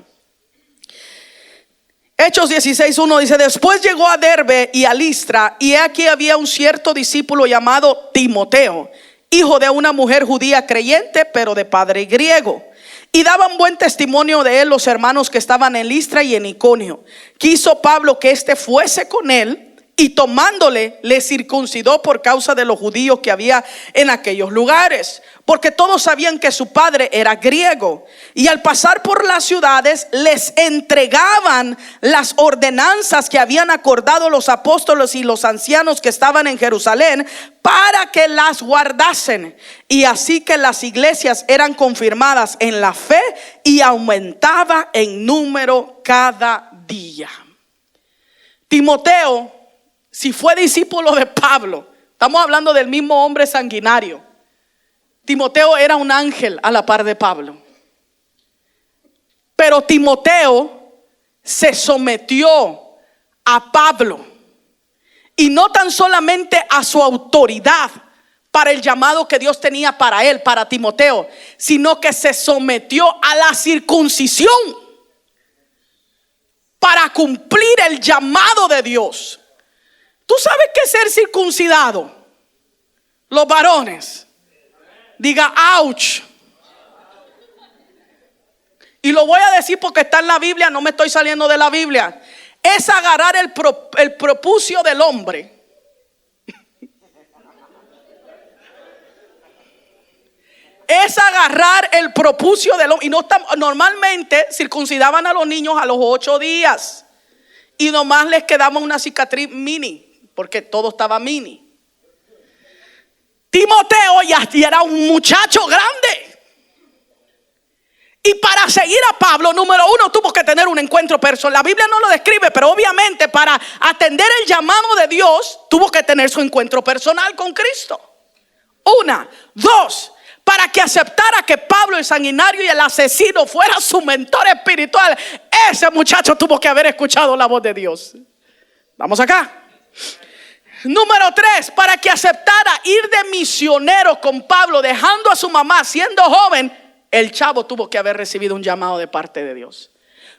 Hechos 16:1 dice, después llegó a Derbe y a Listra, y aquí había un cierto discípulo llamado Timoteo, hijo de una mujer judía creyente, pero de padre griego. Y daban buen testimonio de él los hermanos que estaban en Listra y en Iconio. Quiso Pablo que éste fuese con él, y tomándole le circuncidó por causa de los judíos que había en aquellos lugares, porque todos sabían que su padre era griego. Y al pasar por las ciudades les entregaban las ordenanzas que habían acordado los apóstoles y los ancianos que estaban en Jerusalén, para que las guardasen. Y así que las iglesias eran confirmadas en la fe y aumentaba en número cada día. Timoteo, si fue discípulo de Pablo, estamos hablando del mismo hombre sanguinario. Timoteo era un ángel a la par de Pablo. Pero Timoteo se sometió a Pablo. Y no tan solamente a su autoridad para el llamado que Dios tenía para él, para Timoteo, sino que se sometió a la circuncisión. para cumplir el llamado de Dios. ¿Tú sabes qué es ser circuncidado? Los varones. Diga, ouch. Y lo voy a decir porque está en la Biblia, no me estoy saliendo de la Biblia. Es agarrar el prepucio del hombre. Es agarrar el prepucio del hombre. Y normalmente circuncidaban a los niños a los 8 días. Y nomás les quedaba una cicatriz mini, porque todo estaba mini. Timoteo ya era un muchacho grande. Y para seguir a Pablo, número 1, tuvo que tener un encuentro personal. La Biblia no lo describe, pero obviamente para atender el llamado de Dios, tuvo que tener su encuentro personal con Cristo. 1, 2, para que aceptara que Pablo el sanguinario y el asesino fuera su mentor espiritual. Ese muchacho tuvo que haber escuchado la voz de Dios. Vamos acá. Número 3, para que aceptara ir de misionero con Pablo, dejando a su mamá siendo joven. El chavo tuvo que haber recibido un llamado de parte de Dios.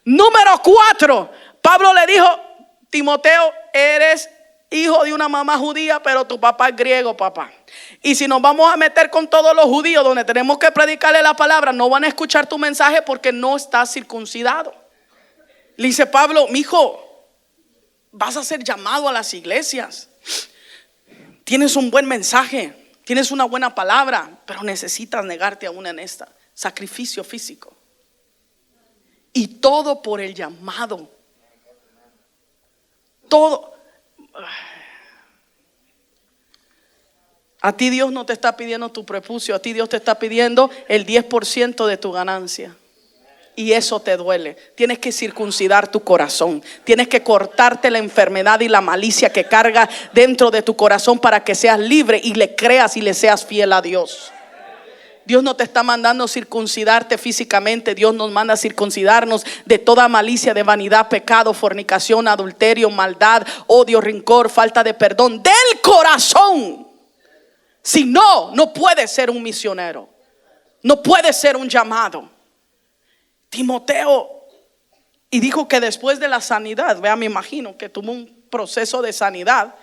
Número 4, Pablo le dijo: Timoteo, eres hijo de una mamá judía, pero tu papá es griego, papá. Y si nos vamos a meter con todos los judíos donde tenemos que predicarle la palabra, no van a escuchar tu mensaje porque no estás circuncidado. Le dice Pablo: mi hijo, vas a ser llamado a las iglesias. Tienes un buen mensaje, tienes una buena palabra, pero necesitas negarte aún en esta. Sacrificio físico. Y todo por el llamado. Todo. A ti Dios no te está pidiendo tu prepucio. A ti Dios te está pidiendo el 10% de tu ganancia. Y eso te duele. Tienes que circuncidar tu corazón. Tienes que cortarte la enfermedad y la malicia que carga dentro de tu corazón para que seas libre y le creas y le seas fiel a Dios. Dios no te está mandando circuncidarte físicamente. Dios nos manda circuncidarnos de toda malicia, de vanidad, pecado, fornicación, adulterio, maldad, odio, rencor, falta de perdón del corazón. Si no, no puedes ser un misionero. No puedes ser un llamado. Timoteo, y dijo que después de la sanidad, vea, me imagino que tuvo un proceso de sanidad.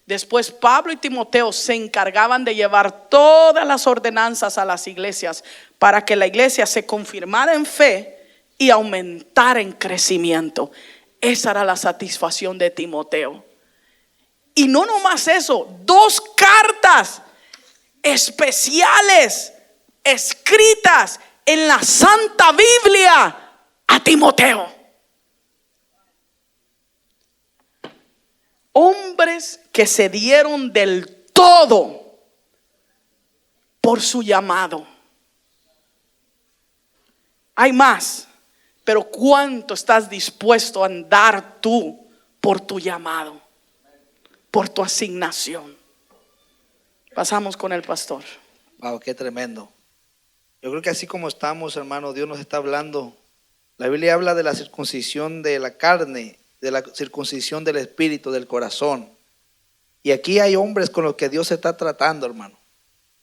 Después Pablo y Timoteo se encargaban de llevar todas las ordenanzas a las iglesias para que la iglesia se confirmara en fe y aumentara en crecimiento. Esa era la satisfacción de Timoteo. Y no nomás eso, 2 cartas especiales escritas en la Santa Biblia a Timoteo. Hombres que se dieron del todo por su llamado. Hay más, pero ¿cuánto estás dispuesto a andar tú por tu llamado, por tu asignación? Pasamos con el pastor. Wow, qué tremendo. Yo creo que así como estamos, hermano, Dios nos está hablando. La Biblia habla de la circuncisión de la carne, de la circuncisión del espíritu, del corazón. Y aquí hay hombres con los que Dios se está tratando, hermano,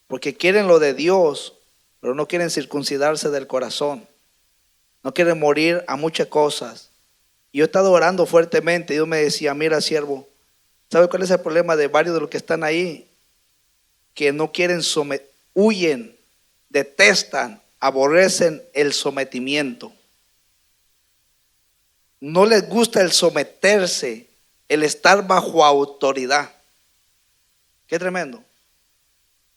porque quieren lo de Dios, pero no quieren circuncidarse del corazón. No quieren morir a muchas cosas. Y yo he estado orando fuertemente. Dios me decía: mira, siervo, ¿sabe cuál es el problema de varios de los que están ahí? Que no quieren huyen, detestan, aborrecen el sometimiento. No les gusta el someterse, el estar bajo autoridad. Qué tremendo.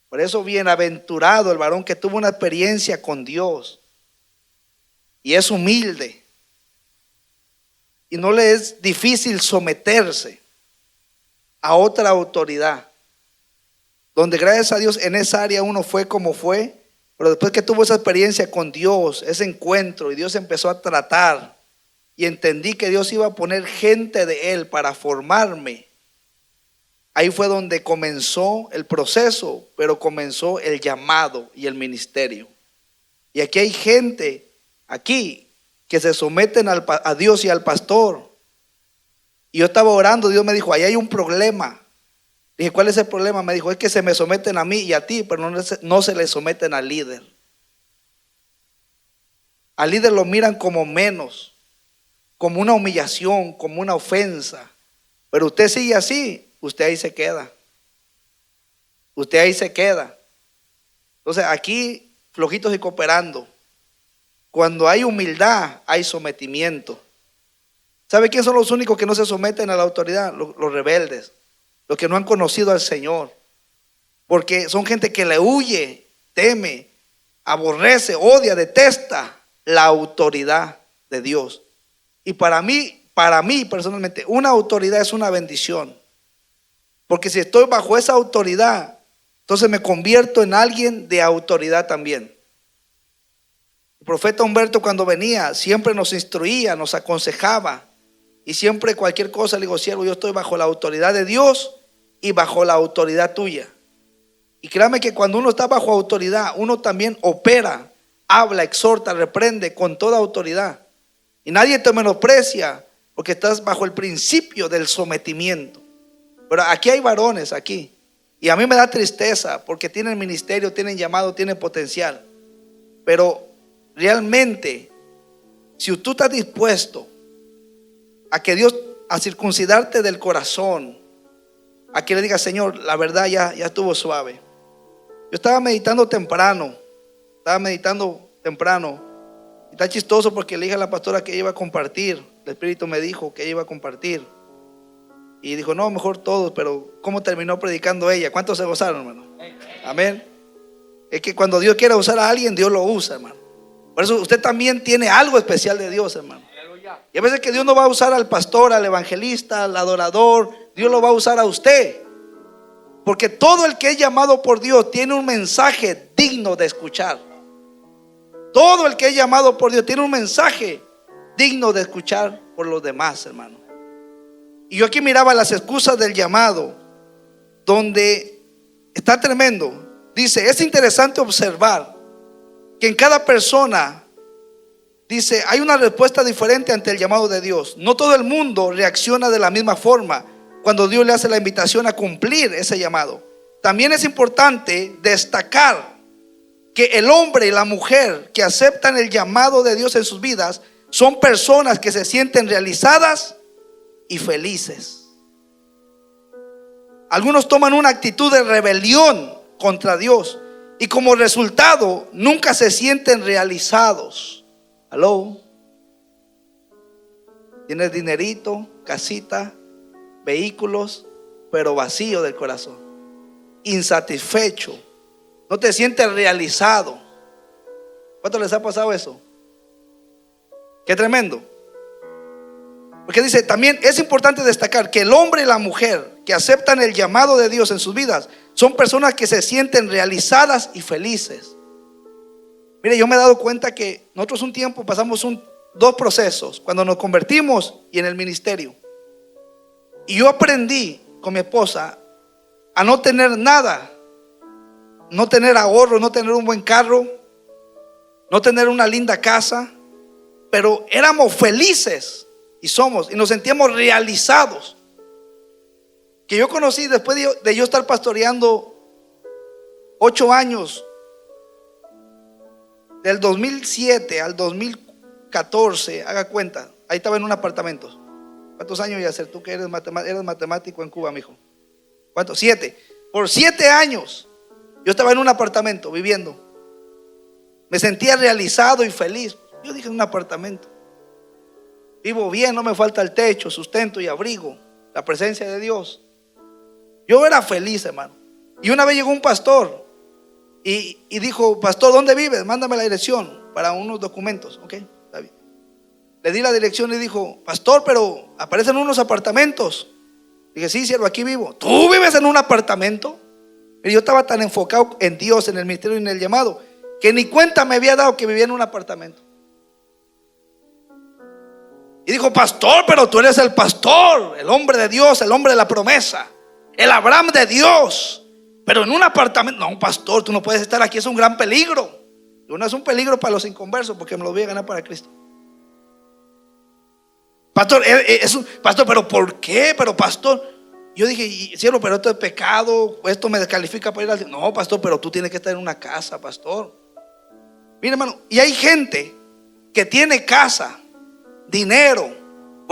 Por eso bienaventurado el varón que tuvo una experiencia con Dios y es humilde y no le es difícil someterse a otra autoridad, donde gracias a Dios en esa área uno fue como fue, pero después que tuvo esa experiencia con Dios, ese encuentro, y Dios empezó a tratar, y entendí que Dios iba a poner gente de Él para formarme. Ahí fue donde comenzó el proceso, pero comenzó el llamado y el ministerio. Y aquí hay gente, aquí, que se someten a Dios y al pastor. Y yo estaba orando, Dios me dijo: ahí hay un problema. Dije: ¿cuál es el problema? Me dijo: es que se me someten a mí y a ti, pero no se le someten al líder. Al líder lo miran como menos, como una humillación, como una ofensa. Pero usted sigue así, usted ahí se queda. Usted ahí se queda. Entonces aquí, flojitos y cooperando. Cuando hay humildad, hay sometimiento. ¿Sabe quiénes son los únicos que no se someten a la autoridad? Los rebeldes, los que no han conocido al Señor. Porque son gente que le huye, teme, aborrece, odia, detesta la autoridad de Dios. Y para mí personalmente, una autoridad es una bendición. Porque si estoy bajo esa autoridad, entonces me convierto en alguien de autoridad también. El profeta Humberto, cuando venía, siempre nos instruía, nos aconsejaba. Y siempre cualquier cosa le digo: siervo, yo estoy bajo la autoridad de Dios y bajo la autoridad tuya. Y créame que cuando uno está bajo autoridad, uno también opera, habla, exhorta, reprende con toda autoridad. Y nadie te menosprecia porque estás bajo el principio del sometimiento. Pero aquí hay varones aquí. Y a mí me da tristeza porque tienen ministerio, tienen llamado, tienen potencial. Pero realmente, si tú estás dispuesto a que Dios, a circuncidarte del corazón, a que le digas: Señor, la verdad ya estuvo suave. Yo estaba meditando temprano. Y está chistoso porque le dije a la pastora que ella iba a compartir. El Espíritu me dijo que ella iba a compartir. Y dijo: no, mejor todos. Pero ¿cómo terminó predicando ella? ¿Cuántos se gozaron, hermano? Amén. Es que cuando Dios quiere usar a alguien, Dios lo usa, hermano. Por eso usted también tiene algo especial de Dios, hermano. Y a veces que Dios no va a usar al pastor, al evangelista, al adorador. Dios lo va a usar a usted. Porque todo el que es llamado por Dios tiene un mensaje digno de escuchar. Todo el que es llamado por Dios tiene un mensaje digno de escuchar por los demás, hermano. Y yo aquí miraba las excusas del llamado, donde está tremendo. Dice: es interesante observar que en cada persona, dice, hay una respuesta diferente ante el llamado de Dios. No todo el mundo reacciona de la misma forma cuando Dios le hace la invitación a cumplir ese llamado. También es importante destacar que el hombre y la mujer que aceptan el llamado de Dios en sus vidas son personas que se sienten realizadas y felices. Algunos toman una actitud de rebelión contra Dios y como resultado nunca se sienten realizados. ¿Aló? Tienes dinerito, casita, vehículos, pero vacío del corazón, insatisfecho, no te sientes realizado. ¿Cuánto les ha pasado eso? Qué tremendo. Porque dice, también es importante destacar que el hombre y la mujer que aceptan el llamado de Dios en sus vidas son personas que se sienten realizadas y felices. Mire, yo me he dado cuenta que nosotros un tiempo pasamos dos procesos, cuando nos convertimos y en el ministerio. Y yo aprendí con mi esposa a no tener nada, no tener ahorro, no tener un buen carro, no tener una linda casa, pero éramos felices y nos sentíamos realizados. Que yo conocí después de yo estar pastoreando 8 años, del 2007 al 2014, haga cuenta, ahí estaba en un apartamento. ¿Cuántos años ya hacer? Tú que eres matemático en Cuba, mijo. ¿Cuántos? 7. Por 7 años yo estaba en un apartamento viviendo. Me sentía realizado y feliz. Yo dije, en un apartamento vivo bien, no me falta el techo, sustento y abrigo, la presencia de Dios. Yo era feliz, hermano. Y una vez llegó un pastor y dijo: pastor, ¿dónde vives? Mándame la dirección para unos documentos. Ok, está bien. Le di la dirección y dijo: pastor, pero aparecen unos apartamentos. Dije: sí, siervo, aquí vivo. ¿Tú vives en un apartamento? Y yo estaba tan enfocado en Dios, en el ministerio y en el llamado, que ni cuenta me había dado que vivía en un apartamento. Y dijo: pastor, pero tú eres el pastor, el hombre de Dios, el hombre de la promesa, el Abraham de Dios, pero en un apartamento. No, pastor, tú no puedes estar aquí, es un gran peligro. Y no es un peligro para los inconversos, porque me lo voy a ganar para Cristo. Pastor, pastor, pero ¿por qué? Pero pastor, yo dije: cielo, pero esto es pecado, esto me descalifica para ir al cielo. No, pastor, pero tú tienes que estar en una casa, pastor. Mira, hermano, y hay gente que tiene casa, dinero,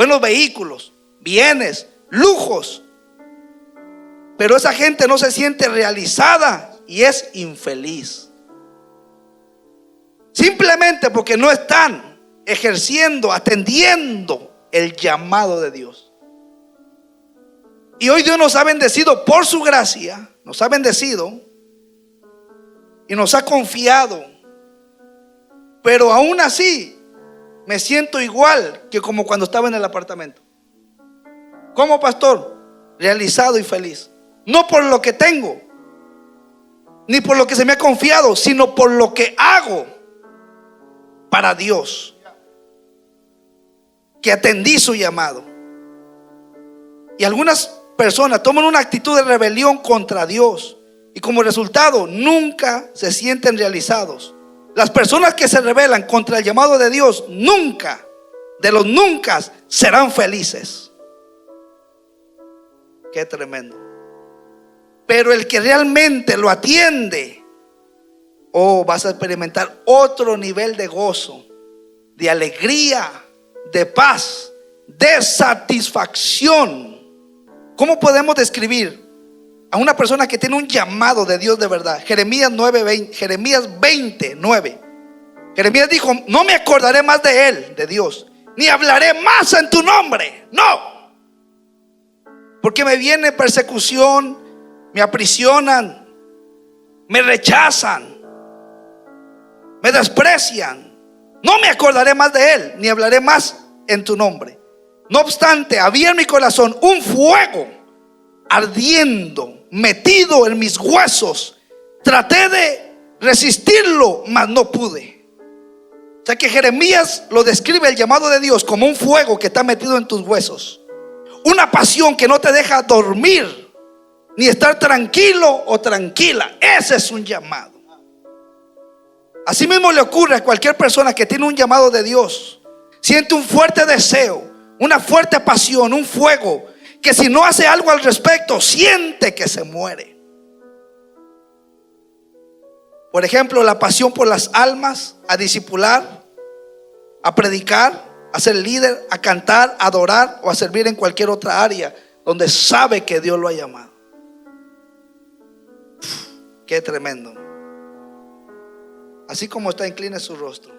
buenos vehículos, bienes, lujos. Pero esa gente no se siente realizada y es infeliz. Simplemente porque no están ejerciendo, atendiendo el llamado de Dios. Y hoy Dios nos ha bendecido por su gracia, nos ha bendecido y nos ha confiado. Pero aún así me siento igual que como cuando estaba en el apartamento. Como pastor, realizado y feliz. No por lo que tengo, ni por lo que se me ha confiado, sino por lo que hago para Dios. Que atendí su llamado. Y algunas personas toman una actitud de rebelión contra Dios y como resultado nunca se sienten realizados. Las personas que se rebelan contra el llamado de Dios nunca, de los nunca, serán felices. Qué tremendo. Pero el que realmente lo atiende, vas a experimentar otro nivel de gozo, de alegría, de paz, de satisfacción. ¿Cómo podemos describir a una persona que tiene un llamado de Dios de verdad? Jeremías 20:9. Jeremías dijo: no me acordaré más de él, de Dios, ni hablaré más en tu nombre. No, porque me viene persecución, me aprisionan, me rechazan, me desprecian. No me acordaré más de él, ni hablaré más en tu nombre. No obstante, había en mi corazón un fuego ardiendo, metido en mis huesos. Traté de resistirlo, mas no pude. O sea que Jeremías lo describe el llamado de Dios como un fuego que está metido en tus huesos. Una pasión que no te deja dormir, ni estar tranquilo o tranquila. Ese es un llamado. Así mismo le ocurre a cualquier persona que tiene un llamado de Dios. Siente un fuerte deseo, una fuerte pasión, un fuego que si no hace algo al respecto, siente que se muere. Por ejemplo, la pasión por las almas, a discipular, a predicar, a ser líder, a cantar, a adorar o a servir en cualquier otra área donde sabe que Dios lo ha llamado. Qué tremendo. Así como está, incline su rostro.